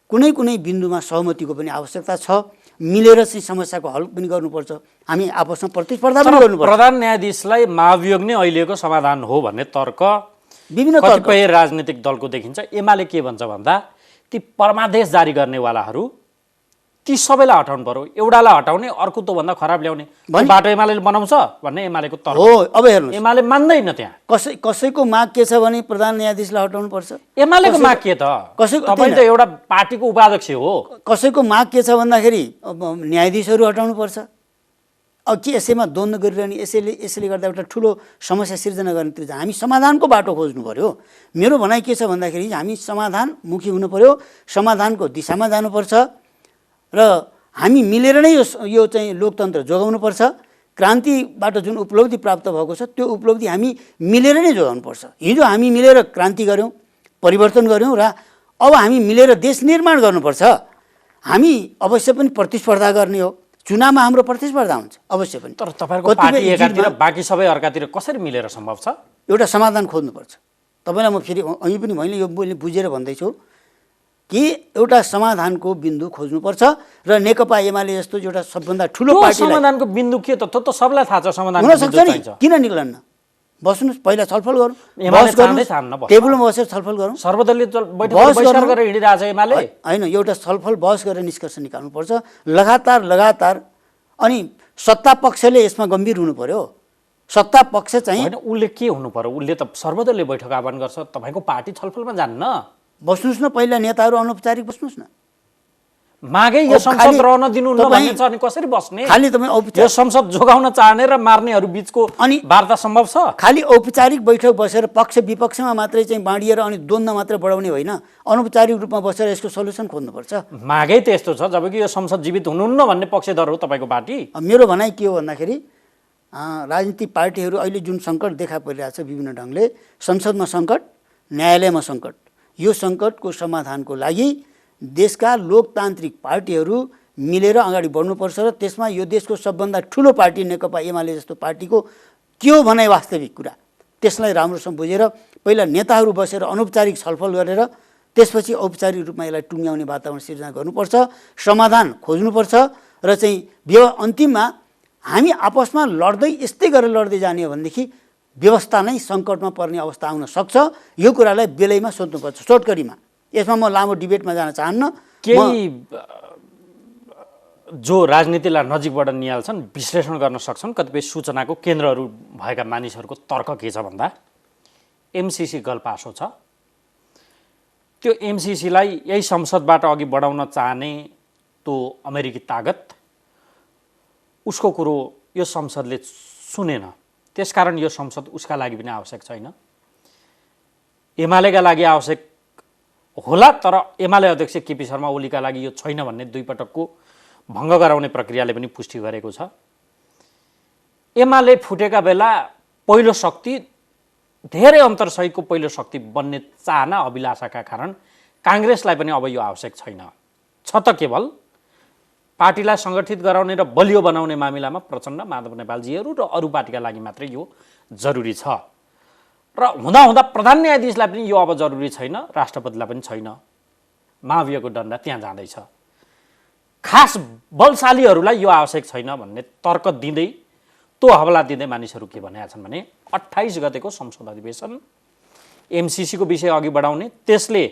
कुनै बिन्दुमा सहमतिको पनि आवश्यकता छ। मिलेर चाहिँ समस्याको हल पनि गर्नुपर्छ, हामी आपसमा प्रतिस्पर्धा पनि गर्नुपर्छ। प्रधान न्यायाधीशलाई महाभियोग नै अहिलेको समाधान हो भन्ने तर्क विभिन्न कतिपय राजनीतिक दलको देखिन्छ। एमाले के भन्छ भन्दा ती परमादेश जारी गर्नेवालाहरू ती सबैलाई हटाउनु पर्यो, एउटालाई हटाउने अर्को त भन्दा खराब ल्याउने बाटो एमाले बनाउँछ भन्ने एमालेको तर्क हो। अब हेर्नुहोस्, एमाले मान्दैन। त्यहाँ कसैको माग के छ भने प्रधान न्यायाधीशलाई हटाउनु पर्छ। एमालेको माग के त? तपाईँ त एउटा पार्टीको उपाध्यक्ष हो। कसैको माग के छ भन्दाखेरि न्यायाधीशहरू हटाउनु पर्छ। अब के यसैमा द्वन्द्व गरिरहने, यसैले गर्दा एउटा ठुलो समस्या सिर्जना गर्नेतिर हामी समाधानको बाटो खोज्नु पर्यो। मेरो भनाइ के छ भन्दाखेरि हामी समाधानमुखी हुनु पर्यो, समाधानको दिशामा जानुपर्छ र हामी मिलेर नै यो चाहिँ लोकतन्त्र जोगाउनुपर्छ। क्रान्तिबाट जुन उपलब्धि प्राप्त भएको छ त्यो उपलब्धि हामी मिलेर नै जोगाउनुपर्छ। हिजो हामी मिलेर क्रान्ति गऱ्यौँ, परिवर्तन गऱ्यौँ र अब हामी मिलेर देश निर्माण गर्नुपर्छ। हामी अवश्य पनि प्रतिस्पर्धा गर्ने हो, चुनावमा हाम्रो प्रतिस्पर्धा हुन्छ अवश्य पनि। तर तपाईँको पार्टी एकातिर बाँकी सबै अर्कातिर कसरी मिलेर सम्भव छ? एउटा समाधान खोज्नुपर्छ। तपाईँलाई म फेरि अहिले पनि मैले यो बुझेर भन्दैछु कि एउटा समाधानको बिन्दु खोज्नुपर्छ र नेकपा एमाले जस्तो एउटा सबभन्दा ठुलो पार्टी समाधानको बिन्दु के त? त्यो त सबलाई थाहा छ समाधान हुन सक्छ नि, किन निक्लन्न? बस्नुहोस्, पहिला छलफल गरौँ, टेबलमा बसेर छलफल गरौँ, सर्वदलीय बैठक गरेर हिँडिरहेछ एमाले। होइन, एउटा छलफल बहस गरेर निष्कर्ष निकाल्नुपर्छ लगातार। अनि सत्ता पक्षले यसमा गम्भीर हुनु पर्यो। सत्ता पक्ष चाहिँ होइन, उसले के हुनु पर्यो? उसले त सर्वदलीय बैठक आह्वान गर्छ, तपाईँको पार्टी छलफलमा जान्न। बस्नुहोस् न, पहिला नेताहरू अनौपचारिक बस्नुहोस् न। मागै यो संसद रहन दिनुहुन्न भन्ने छ, अनि कसरी बस्ने? खालि तपाईँ यो संसद जोगाउन चाहने र मार्नेहरू बीचको वार्ता सम्भव छ? खालि औपचारिक बैठक बसेर पक्ष विपक्षमा मात्रै चाहिँ बाँडिएर अनि द्वन्द्व मात्र बढाउने होइन, अनौपचारिक रूपमा बसेर यसको सल्युसन खोज्नुपर्छ। मागै त्यस्तो छ, जबकि यो संसद जीवित हुनुहुन्न भन्ने पक्षधर हो तपाईँको पार्टी। मेरो भनाइ के हो भन्दाखेरि राजनीतिक पार्टीहरू अहिले जुन सङ्कट देखा परिरहेछ विभिन्न ढङ्गले, संसदमा सङ्कट, न्यायालयमा सङ्कट, यो सङ्कटको समाधानको लागि देशका लोकतान्त्रिक पार्टीहरू मिलेर अगाडि बढ्नुपर्छ र त्यसमा यो देशको सबभन्दा ठुलो पार्टी नेकपा एमाले जस्तो पार्टीको के हो भनाइ वास्तविक कुरा, त्यसलाई राम्रोसँग बुझेर पहिला नेताहरू बसेर अनौपचारिक छलफल गरेर त्यसपछि औपचारिक रूपमा यसलाई टुङ्ग्याउने वातावरण सिर्जना गर्नुपर्छ, समाधान खोज्नुपर्छ र चाहिँ अन्तिममा हामी आपसमा लड्दै यस्तै गरेर लड्दै जाने हो भनेदेखि व्यवस्था नै सङ्कटमा पर्ने अवस्था आउन सक्छ। यो कुरालाई बेलैमा सोध्नुपर्छ, सोटकरीमा। यसमा म लामो डिबेटमा जान चाहन्न। केही जो राजनीतिलाई नजिकबाट निहाल्छन्, विश्लेषण गर्न सक्छन्, कतिपय सूचनाको केन्द्रहरू भएका मानिसहरूको तर्क के छ भन्दा एमसिसी गलपासो छ। त्यो एमसिसीलाई यही संसदबाट अघि बढाउन चाहने त्यो अमेरिकी तागत, उसको कुरो यो संसदले सुनेन, त्यसकारण यो संसद उसका लागि पनि आवश्यक छैन। एमालेका लागि आवश्यक होला, तर एमाले अध्यक्ष केपी शर्मा ओलीका लागि यो छैन भन्ने दुई पटकको भङ्ग गराउने प्रक्रियाले पनि पुष्टि गरेको छ। एमाले फुटेका बेला पहिलो शक्ति, धेरै अन्तरसहितको पहिलो शक्ति बन्ने चाहना अभिलाषाका कारण काङ्ग्रेसलाई पनि अब यो आवश्यक छैन। छ त केवल पार्टीलाई सङ्गठित गराउने र बलियो बनाउने मामिलामा प्रचण्ड, माधव नेपालजीहरू र अरू पार्टीका लागि मात्रै यो जरुरी छ र हुँदा प्रधान न्यायाधीशलाई पनि यो अब जरुरी छैन, राष्ट्रपतिलाई पनि छैन। महाभियोगको डन्डा त्यहाँ जाँदैछ। खास बलशालीहरूलाई यो आवश्यक छैन भन्ने तर्क दिँदै, त्यो हवाला दिँदै मानिसहरू के भनेका छन् भने 28 गतेको संसद अधिवेशन एमसिसीको विषय अघि बढाउने, त्यसले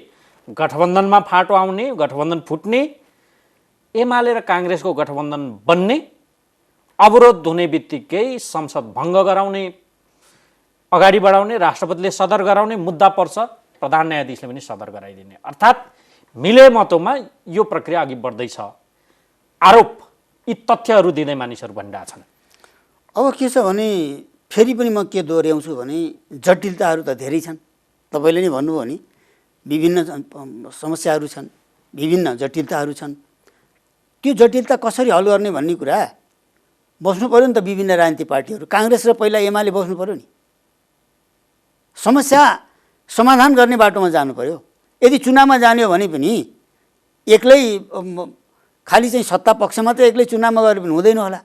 गठबन्धनमा फाटो आउने, गठबन्धन फुट्ने, एमाले र काङ्ग्रेसको गठबन्धन बन्ने, अवरोध हुने बित्तिकै संसद भङ्ग गराउने, अगाडि बढाउने, राष्ट्रपतिले सदर गराउने मुद्दा पर्छ, प्रधान न्यायाधीशले पनि सदर गराइदिने। अर्थात् मिलेमतोमा यो प्रक्रिया अघि बढ्दैछ। आरोप, यी तथ्यहरू दिँदै मानिसहरू भनिरहेछन्। अब के छ भने फेरि पनि म के दोहोऱ्याउँछु भने जटिलताहरू त धेरै छन्। तपाईँले नै भन्नुभयो नि, विभिन्न समस्याहरू छन्, विभिन्न जटिलताहरू छन्। त्यो जटिलता कसरी हल गर्ने भन्ने कुरा बस्नु पऱ्यो नि त विभिन्न राजनीतिक पार्टीहरू। काङ्ग्रेस र पहिला एमाले बस्नु पऱ्यो नि, समस्या समाधान गर्ने बाटोमा जानु पऱ्यो। यदि चुनावमा जाने हो भने पनि एक्लै खालि चाहिँ सत्ता पक्ष मात्रै एक्लै चुनावमा गरे पनि हुँदैन होला।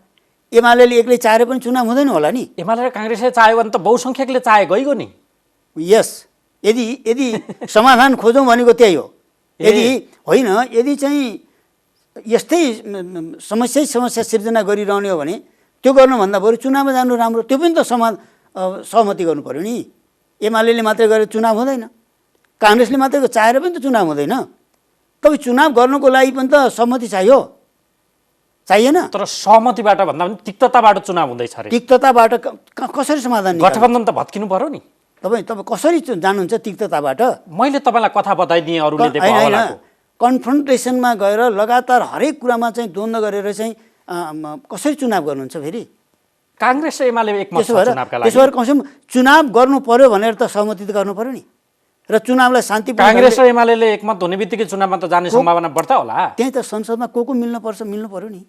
एमाले एक्लै चाहेर पनि चुनाव हुँदैन होला नि। एमाले र काङ्ग्रेसले चाह्यो भने त बहुसङ्ख्यकले चाहे गइगयो नि। यस, यदि समाधान खोजौँ भनेको त्यही हो। यदि होइन, यदि चाहिँ यस्तै समस्या सिर्जना गरिरहने हो भने त्यो गर्नुभन्दा बरु चुनावमा जानु राम्रो। त्यो पनि त सहमति गर्नु पऱ्यो नि। एमाले मात्रै गरेर चुनाव हुँदैन, काङ्ग्रेसले मात्रै चाहेर पनि त चुनाव हुँदैन। तपाईँ चुनाव गर्नुको लागि पनि त सहमति चाहिएन? तर सहमतिबाट भन्दा पनि तिक्तताबाट चुनाव हुँदैछ अरे। तिक्तताबाट कसरी समाधान? गठबन्धन त भत्किनु पर्यो नि। तपाईँ कसरी जानुहुन्छ तिक्तताबाट? मैले तपाईँलाई कथा बताइदिएँ, अरूले दिएको हवालाको। कन्फ्रन्टेसनमा गएर लगातार हरेक कुरामा चाहिँ द्वन्द्व गरेर चाहिँ कसरी चुनाव गर्नुहुन्छ फेरि? काङ्ग्रेस र एमाले एकमत छ चुनावका लागि। त्यसो भएर कमसेकम चुनाव गर्नु पर्यो भनेर त सहमति त गर्नु पर्यो नि। र चुनावलाई शान्तिपूर्ण, काङ्ग्रेस र एमाले एकमत हुने बित्तिकै चुनावमा त जाने सम्भावना बढ्ता होला। त्यही त संसदमा को मिल्नु पर्यो नि।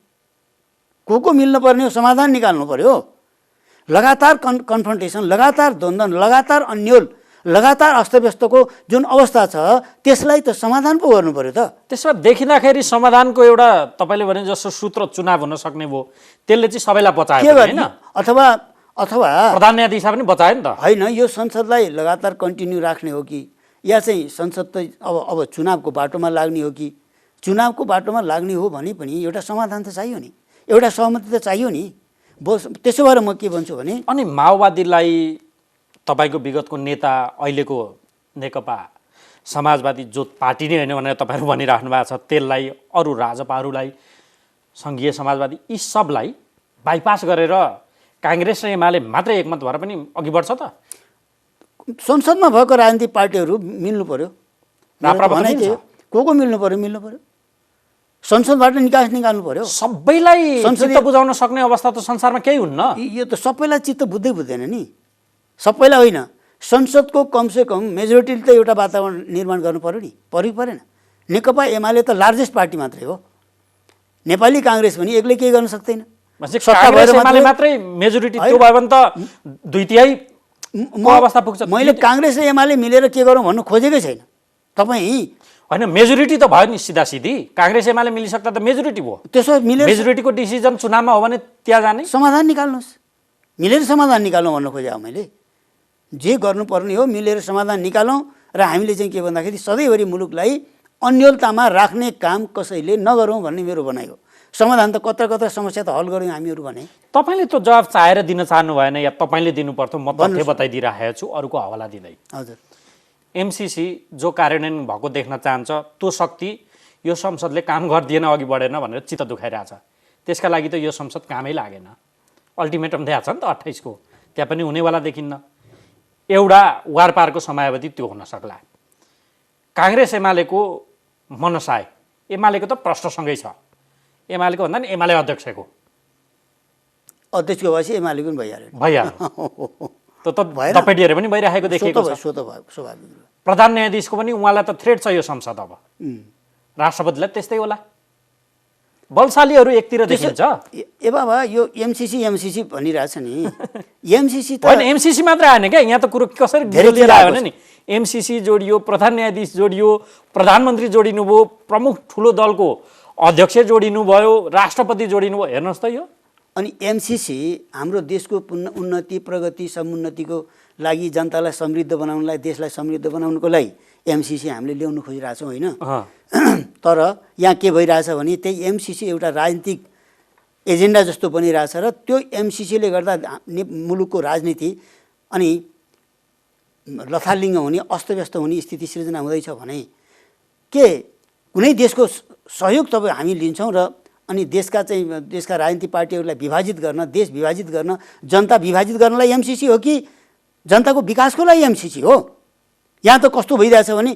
को मिल्नु पर्ने हो, समाधान निकाल्नु पर्यो। लगातार कन्फ्रन्टेसन, लगातार द्वन्द्व, लगातार अन्यल, लगातार अस्तव्यस्तको जुन अवस्था छ त्यसलाई त समाधान पो गर्नु पर्यो त। त्यसमा देखिँदाखेरि समाधानको एउटा तपाईँले भने जस्तो सूत्र चुनाव हुन सक्ने भयो, त्यसले चाहिँ सबैलाई बचायो होइन? अथवा प्रधान न्यायाधीश पनि बचायो नि त। होइन, यो संसदलाई लगातार कन्टिन्यू राख्ने हो कि, या चाहिँ संसद त अब चुनावको बाटोमा लाग्ने हो कि? चुनावको बाटोमा लाग्ने हो भने पनि एउटा समाधान त चाहियो नि, एउटा सहमति त चाहियो नि। त्यसो भएर म के भन्छु भने, अनि माओवादीलाई तपाईँको विगतको नेता, अहिलेको नेकपा समाजवादी जो पार्टी नै होइन भनेर तपाईँहरू भनिराख्नु भएको छ, त्यसलाई, अरू राजपाहरूलाई, सङ्घीय समाजवादी, यी सबलाई बाइपास गरेर काङ्ग्रेस र एमाले मात्रै एकमत भएर पनि अघि बढ्छ त? संसदमा भएको राजनीतिक पार्टीहरू मिल्नु पर्यो। को मिल्नु पर्यो? संसदबाट निकाल्नु पर्यो। सबैलाई चित्त बुझाउन सक्ने अवस्था त संसारमा केही हुन्न। यो त सबैलाई चित्त बुझ्दैन नि, सबैलाई होइन। संसदको कमसेकम मेजोरिटीले त एउटा वातावरण निर्माण गर्नु पर्यो नि, परेन। नेकपा एमाले त लार्जेस्ट पार्टी मात्रै हो, नेपाली काङ्ग्रेस पनि एक्लै केही गर्न सक्दैन। मात्रै मेजोरिटी त्यो भयो भने त 2/3 अवस्था पुग्छ। मैले काङ्ग्रेस र एमाले मिलेर के गरौँ भन्नु खोजेकै छैन। तपाईँ होइन, मेजोरिटी त भयो नि सिधा सिधी। काङ्ग्रेस एमाले मिलिसक्दा त मेजोरिटी भयो। त्यसो मिलेर मेजोरिटीको डिसिजन चुनावमा हो भने त्यहाँ जाने समाधान निकाल्नुहोस्, मिलेर समाधान निकाल्नु भन्नु खोजेँ मैले। जे गर्नुपर्ने हो मिलेर समाधान निकालौँ। र हामीले चाहिँ के भन्दाखेरि सधैँभरि मुलुकलाई अन्योलतामा राख्ने काम कसैले नगरौँ भन्ने मेरो भनाइ हो। समाधान त कता समस्या त हल गऱ्यौँ हामीहरू भने। तपाईँले त जवाब चाहेर दिन चाहनु भएन या तपाईँले दिनुपर्थ्यो, म तथ्य बताइदिइरहेको छु, अरूको हवाला दिँदै। हजुर, एमसिसी जो कार्यान्वयन भएको देख्न चाहन्छ त्यो शक्ति यो संसदले काम गर्दिएन, अघि बढेन भनेर चित्त दुखाइरहेछ। त्यसका लागि त यो संसद कामै लागेन। अल्टिमेटम दिएको छ नि त 28 को, त्यहाँ पनि हुनेवाला देखिन्न। एउटा वारपारको समयावधि त्यो हुन सक्ला। काङ्ग्रेस एमालेको मनसाय, एमालेको त प्रश्नसँगै छ। एमालेको भन्दा नि एमाले अध्यक्षको भएपछि एमालेको पनि भइहाल्यो। त्यो त दपेटिएर पनि भइरहेको देखिएको छ। स्वाभाविक। प्रधान न्यायाधीशको पनि उहाँलाई त थ्रेट छ यो संसद। अब राष्ट्रपतिलाई त्यस्तै होला। बलशालीहरू एकतिर देखिन्छ। ए बाबा, यो एमसिसी भनिरहेछ नि। एमसिसी त होइन, एमसिसी मात्रै आएन क्या, यहाँ त कुरो कसरी लिएर आयो भने नि एमसिसी जोडियो, प्रधान न्यायाधीश जोडियो, प्रधानमन्त्री जोडिनु भयो, प्रमुख ठुलो दलको अध्यक्ष जोडिनु भयो, राष्ट्रपति जोडिनु भयो। हेर्नुहोस् त यो। अनि एमसिसी हाम्रो देशको उन्नति, प्रगति, समुन्नतिको लागि, जनतालाई समृद्ध बनाउनलाई, देशलाई समृद्ध बनाउनुको लागि एमसिसी हामीले ल्याउनु खोजिरहेछौँ होइन। तर यहाँ के भइरहेछ भने त्यही एमसिसी एउटा राजनीतिक एजेन्डा जस्तो बनिरहेछ र त्यो एमसिसीले गर्दा मुलुकको राजनीति अनि लथालिङ्ग हुने, अस्तव्यस्त हुने स्थिति सृजना हुँदैछ भने के कुनै देशको सहयोग तपाईँ हामी लिन्छौँ र अनि देशका राजनीतिक पार्टीहरूलाई विभाजित गर्न, देश विभाजित गर्न, जनता विभाजित गर्नलाई एमसिसी हो कि जनताको विकासको लागि एमसिसी हो? यहाँ त कस्तो भइरहेछ भने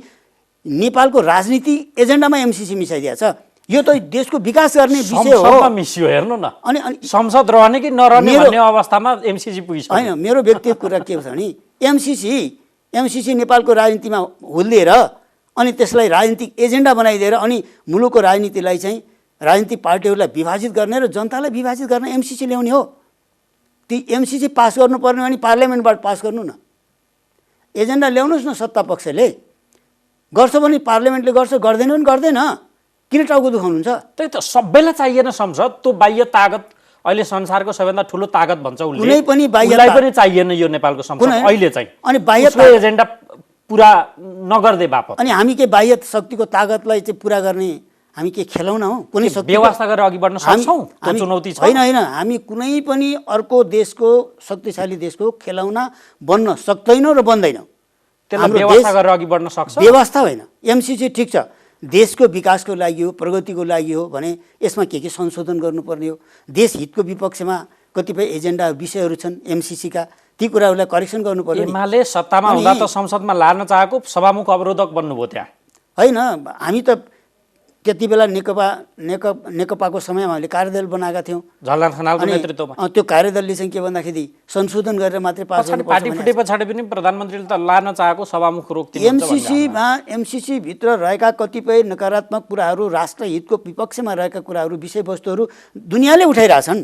नेपालको राजनीति एजेन्डामा एमसिसी मिसाइदिएको छ। यो त देशको विकास गर्ने विषय हो। मिसियो, हेर्नु न। अनि संसद रहने कि नरहने भन्ने अवस्थामा एमसिसी पुगिसक्यो। होइन, मेरो व्यक्तिगत कुरा के छ भने एमसिसी नेपालको राजनीतिमा हुल्लिएर अनि त्यसलाई राजनीतिक एजेन्डा बनाइदिएर अनि मुलुकको राजनीतिलाई चाहिँ राजनीतिक पार्टीहरूलाई विभाजित गर्ने र जनतालाई विभाजित गर्न एमसिसी ल्याउने हो। ती एमसिसी पास गर्नुपर्ने भने पार्लियामेन्टबाट पास गर्नु न, एजेन्डा ल्याउनुहोस् न। सत्ता पक्षले गर्छ भने पार्लियामेन्टले गर्छ, गर्दैन भने गर्दैन। किन टाउको दुखाउनुहुन्छ? त्यही त, सबैलाई चाहिएन संसद। त्यो बाह्य ताकत अहिले संसारको सबैभन्दा ठुलो ताकत भन्छ उसले। कुनै पनि बाह्यलाई पनि चाहिएन यो नेपालको संसद अहिले चाहिँ। अनि बाह्य एजेन्डा पुरा नगर्दै बापत अनि हामी के बाह्य शक्तिको ताकतलाई चाहिँ पुरा गर्ने हामी के खेलौना हो? कुनै व्यवस्था गरेर अघि बढ्न सक्छौँ? त्यो चुनौती छ। होइन, हामी कुनै पनि अर्को देशको, शक्तिशाली देशको खेलौना बन्न सक्दैनौँ र बन्दैनौँ। त्यसलाई व्यवस्था गरेर अघि बढ्न सक्छ? व्यवस्था होइन। एमसिसी ठिक छ, देशको विकासको लागि हो, प्रगतिको लागि हो भने यसमा के संशोधन गर्नुपर्ने हो। देश हितको विपक्षमा कतिपय एजेन्डा विषयहरू छन् एमसिसीका, ती कुराहरूलाई करेक्सन गर्नुपर्ने। एमाले सत्तामा हुँदा त संसदमा लान चाहेको सभामुख अवरोधक बन्नुभयो त्यहाँ। होइन, हामी त त्यति बेला नेकपाको समयमा हामीले कार्यदल बनाएका थियौँ, झलनाथ खनालको नेतृत्वमा। त्यो कार्यदलले चाहिँ के भन्दाखेरि संशोधन गरेर मात्रै पास गर्नुपर्छ। पार्टी फुटे पछाडि पनि प्रधानमन्त्रीले त लान चाहेको सभामुख रोक्दिनु। एमसिसी भित्र रहेका कतिपय नकारात्मक कुराहरू, राष्ट्रहितको विपक्षमा रहेका कुराहरू, विषयवस्तुहरू दुनियाँले उठाइरहेछन्,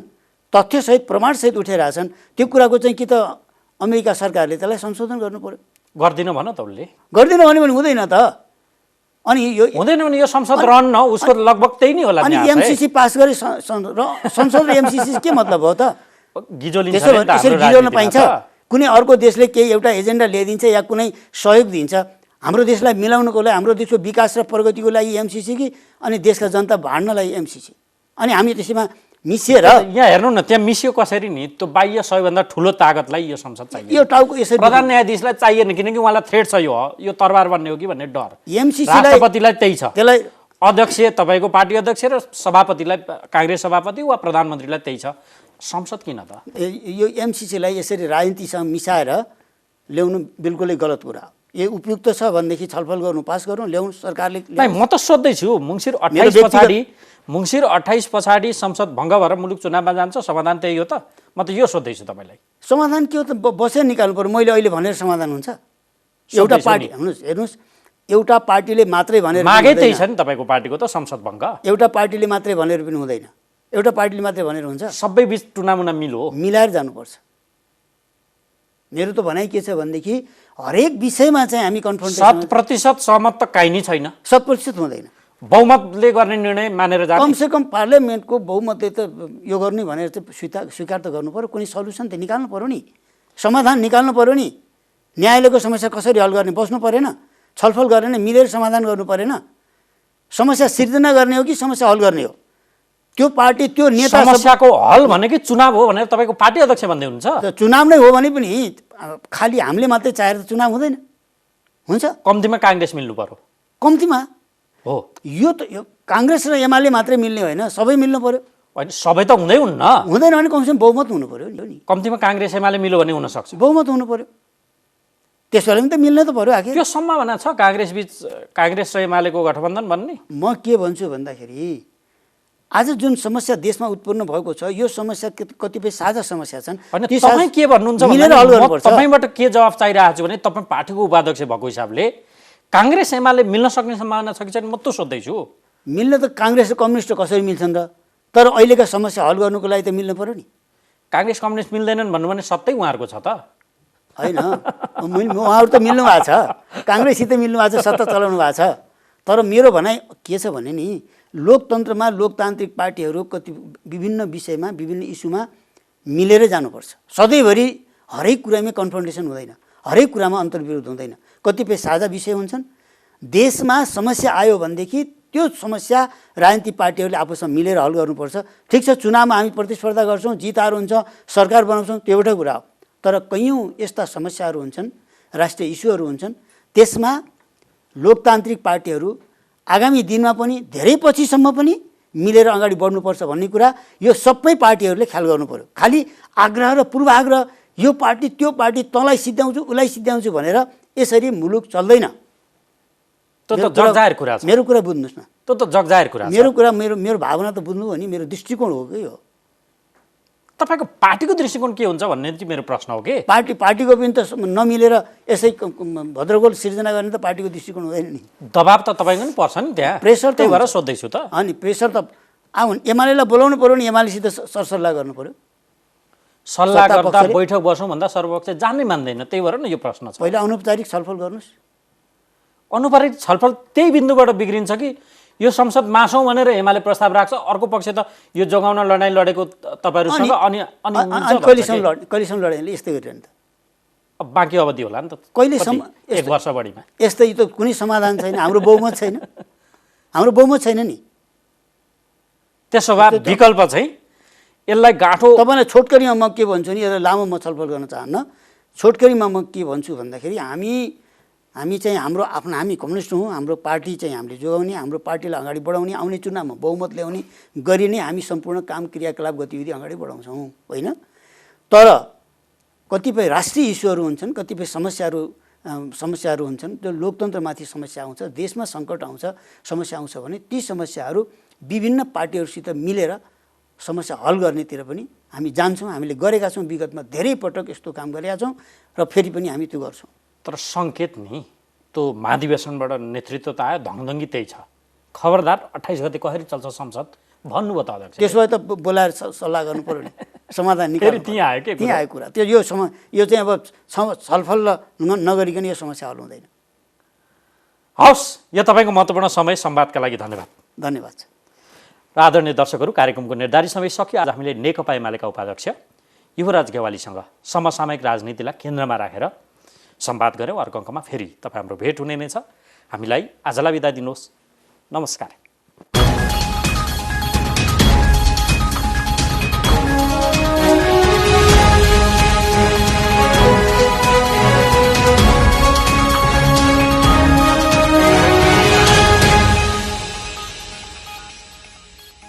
तथ्यसहित प्रमाणसहित उठाइरहेछन्। त्यो कुराको चाहिँ कि त अमेरिका सरकारले त्यसलाई संशोधन गर्नु पर्यो। गर्दिन भन त उसले। गर्दिन भने हुँदैन त। अनि यो हुँदैन भने यो संसद रहन्न, उसको लगभग त्यही नै होला। अनि एमसिसी पास गरे संसद र एमसिसी के मतलब हो त? त्यसरी गिजोल्न पाइन्छ? कुनै अर्को देशले केही एउटा एजेन्डा ल्याइदिन्छ या कुनै सहयोग दिन्छ, हाम्रो देशलाई मिलाउनको लागि, हाम्रो देशको विकास र प्रगतिको लागि एमसिसी कि अनि देशका जनता भाड्नलाई एमसिसी? अनि हामी त्यसैमा मिसिएर यहाँ हेर्नु न, त्यहाँ मिसियो कसरी नि? त्यो बाह्य सबैभन्दा ठुलो ताकतलाई यो संसद चाहियो। यो टाउको यसरी प्रधान न्यायाधीशलाई चाहिएन, किनकि उहाँलाई थ्रेट छ यो तरबार बन्ने हो कि भन्ने डर। एमसिसीलाई, राष्ट्रपतिलाई त्यही छ। त्यसलाई अध्यक्ष, तपाईँको पार्टी अध्यक्ष र सभापतिलाई, काङ्ग्रेस सभापति वा प्रधानमन्त्रीलाई त्यही छ। संसद किन त? यो एमसिसीलाई यसरी राजनीतिसँग मिसाएर ल्याउनु बिल्कुलै गलत कुरा हो। यो उपयुक्त छ भनेदेखि छलफल गर्नु, पास गर्नु, ल्याउनु, सरकारले नै म त सोध्दैछु मङ्सिर 28 पछाडि संसद भङ्ग भएर मुलुक चुनावमा जान्छ, समाधान त्यही हो त? म त यो सोध्दैछु तपाईँलाई। समाधान के हो त? बसेर निकाल्नु पर्यो। मैले अहिले भनेर समाधान हुन्छ? एउटा पार्टी हेर्नुहोस्, एउटा पार्टीले मात्रै भनेर मागै त्यही छ नि तपाईँको पार्टीको त, संसद भङ्ग। एउटा पार्टीले मात्रै भनेर पनि हुँदैन, एउटा पार्टीले मात्रै भनेर हुन्छ? सबै बिच टुनामुना मिलो, मिलाएर जानुपर्छ। मेरो त भनाइ के छ भनेदेखि हरेक विषयमा चाहिँ हामी कन्फ्रन्टेसन 100% सहमत त काहीँ नै छैन, 100% हुँदैन। बहुमतले गर्ने निर्णय मानेर जाने। कमसेकम पार्लियामेन्टको बहुमतले त यो गर्ने भनेर चाहिँ स्वीकार त गर्नु पर्यो। कुनै सल्युसन त निकाल्नु पर्यो नि, समाधान निकाल्नु पर्यो नि। न्यायालयको समस्या कसरी हल गर्ने बस्नु परेन? छलफल गरेन, मिलेर समाधान गर्नु परेन? समस्या सिर्जना गर्ने हो कि समस्या हल गर्ने हो? त्यो पार्टी त्यो नेता समस्याको हल भनेकै चुनाव हो भनेर तपाईँको पार्टी अध्यक्ष भन्दै हुनुहुन्छ। चुनाव नै हो भने पनि खालि हामीले मात्रै चाहेर त चुनाव हुँदैन। हुन्छ, कम्तीमा काङ्ग्रेस मिल्नु पर्यो। कम्तीमा हो, यो त यो काङ्ग्रेस र एमाले मात्रै मिल्ने होइन, सबै मिल्नु पर्यो। होइन सबै त हुँदै हुन्न, हुँदैन भने कमसेकम बहुमत हुनु पर्यो नि। कम्तीमा काङ्ग्रेस एमाले मिल्यो भने हुनसक्छ, बहुमत हुनु पर्यो। त्यस बेला पनि त मिल्न त पर्यो आखिर। त्यो सम्भावना छ काङ्ग्रेस बिच, काङ्ग्रेस र एमालेको गठबन्धन भन्ने? म के भन्छु भन्दाखेरि आज जुन समस्या देशमा उत्पन्न भएको छ, यो समस्या कतिपय साझा समस्या छन्। होइन तपाईँ के भन्नुहुन्छ भने तपाईँबाट के जवाफ चाहिरहेको छु भने तपाईँ पार्टीको उपाध्यक्ष भएको हिसाबले काङ्ग्रेस एमाले मिल्न सक्ने सम्भावना छ कि छैन म त सोध्दैछु। मिल्न त काङ्ग्रेस र कम्युनिस्ट कसरी मिल्छन् र? तर अहिलेका समस्या हल गर्नुको लागि त मिल्नु पर्यो नि। काङ्ग्रेस कम्युनिस्ट मिल्दैनन् भन्नु भने सत्तै उहाँहरूको छ त? होइन, उहाँहरू त मिल्नु भएको छ, काङ्ग्रेससित मिल्नु भएको छ, सत्ता चलाउनु भएको छ। तर मेरो भनाइ के छ भने नि, लोकतन्त्रमा लोकतान्त्रिक पार्टीहरू कति विभिन्न विषयमा विभिन्न इस्युमा मिलेर जानुपर्छ। सधैँभरि हरेक कुरामै कन्फ्रन्टेसन हुँदैन, हरेक कुरामा अन्तर्विरोध हुँदैन। कतिपय साझा विषय हुन्छन्। देशमा समस्या आयो भनेदेखि त्यो समस्या राजनीतिक पार्टीहरूले आपसमा मिलेर हल गर्नुपर्छ। ठिक छ, चुनावमा हामी प्रतिस्पर्धा गर्छौँ, जित हार हुन्छ, सरकार बनाउँछौँ, त्यो एउटा कुरा हो। तर कैयौँ यस्ता समस्याहरू हुन्छन्, राष्ट्रिय इस्युहरू हुन्छन्, त्यसमा लोकतान्त्रिक पार्टीहरू आगामी दिनमा पनि धेरै पछिसम्म पनि मिलेर अगाडि बढ्नुपर्छ भन्ने कुरा यो सबै पार्टीहरूले ख्याल गर्नु पर्यो। खालि आग्रह र पूर्वाग्रह, यो पार्टी त्यो पार्टी, तँलाई सिद्ध्याउँछु उसलाई सिद्ध्याउँछु भनेर यसरी मुलुक चल्दैन। त्यो त जगजाहेर कुरा छ। मेरो कुरा बुझ्नुहोस् न, त्यो त जगजाहेर कुरा छ। मेरो कुरा मेरो भावना त बुझ्नु हो नि, मेरो दृष्टिकोण हो कि हो। तपाईँको पार्टीको दृष्टिकोण के हुन्छ भन्ने चाहिँ मेरो प्रश्न हो कि पार्टीको पनि त नमिलेर यसै भद्रगोल सिर्जना गर्ने त पार्टीको दृष्टिकोण हुँदैन नि। दबाब त तपाईँको नि पर्छ नि त्यहाँ, प्रेसर त्यही भएर सोध्दैछु त। अनि प्रेसर त एमालेलाई बोलाउनु पर्यो नि, एमालेसित सरसल्लाह गर्नु पर्यो। सल्लाह गर्दा बैठक बसौँ भन्दा सर्वपक्ष जानै मान्दैन, त्यही भएर न यो प्रश्न छ। पहिला अनौपचारिक छलफल गर्नुहोस्। अनौपचारिक छलफल त्यही बिन्दुबाट बिग्रिन्छ कि यो संसद मासौँ भनेर एमाले प्रस्ताव राख्छ, अर्को पक्ष त यो जोगाउन लडाइँ लडेको तपाईँहरूसँग कहिलेसम्म लडाइँले यस्तै गरिरहनु त? अब बाँकी अवधि होला नि त, कहिलेसम्म? 1 वर्ष बढीमा। यस्तै त कुनै समाधान छैन, हाम्रो बहुमत छैन, हाम्रो बहुमत छैन नि। त्यसो भए विकल्प चाहिँ यसलाई गाँठो। तपाईँलाई छोटकरीमा म के भन्छु नि, यसलाई लामो म छलफल गर्न चाहन्न। छोटकरीमा म के भन्छु भन्दाखेरि हामी चाहिँ हाम्रो आफ्नो, हामी कम्युनिस्ट हौँ, हाम्रो पार्टी चाहिँ हामीले जोगाउने, हाम्रो पार्टीलाई अगाडि बढाउने, आउने चुनावमा बहुमत ल्याउने गरी नै हामी सम्पूर्ण काम क्रियाकलाप गतिविधि अगाडि बढाउँछौँ, होइन? तर कतिपय राष्ट्रिय इस्युहरू हुन्छन्, कतिपय समस्याहरू हुन्छन्, त्यो लोकतन्त्रमाथि समस्या आउँछ, देशमा सङ्कट आउँछ, समस्या आउँछ भने ती समस्याहरू विभिन्न पार्टीहरूसित मिलेर समस्या हल गर्नेतिर पनि हामी जान्छौँ। हामीले गरेका छौँ, विगतमा धेरै पटक यस्तो काम गरेका छौँ र फेरि पनि हामी त्यो गर्छौँ। तर सङ्केत नि त्यो महाधिवेशनबाट नेतृत्व त आयो, धङधङ्गी त्यही छ। खबरदार 28 गते कसरी चल्छ संसद भन्नुभयो त अध्यक्ष। त्यसो भए त बोलाएर सल्लाह गर्नु पर्यो नि, समाधान निकाल्नु। त्यहीँ आयो कुरा त्यो। यो चाहिँ अब छलफल नगरिकन यो समस्या हल हुँदैन। हवस्, यो तपाईँको महत्त्वपूर्ण समय संवादका लागि धन्यवाद। धन्यवाद। र आदरणीय दर्शकहरू, कार्यक्रमको निर्धारित समय सकियो। आज हामीले नेकपा एमालेका उपाध्यक्ष युवराज गेवालीसँग समसामयिक राजनीतिलाई केन्द्रमा राखेर संवाद गऱ्यौँ। अर्को अङ्कमा फेरि तपाईँ हाम्रो भेट हुने नै छ। हामीलाई आजलाई बिदा दिनुहोस्। नमस्कार।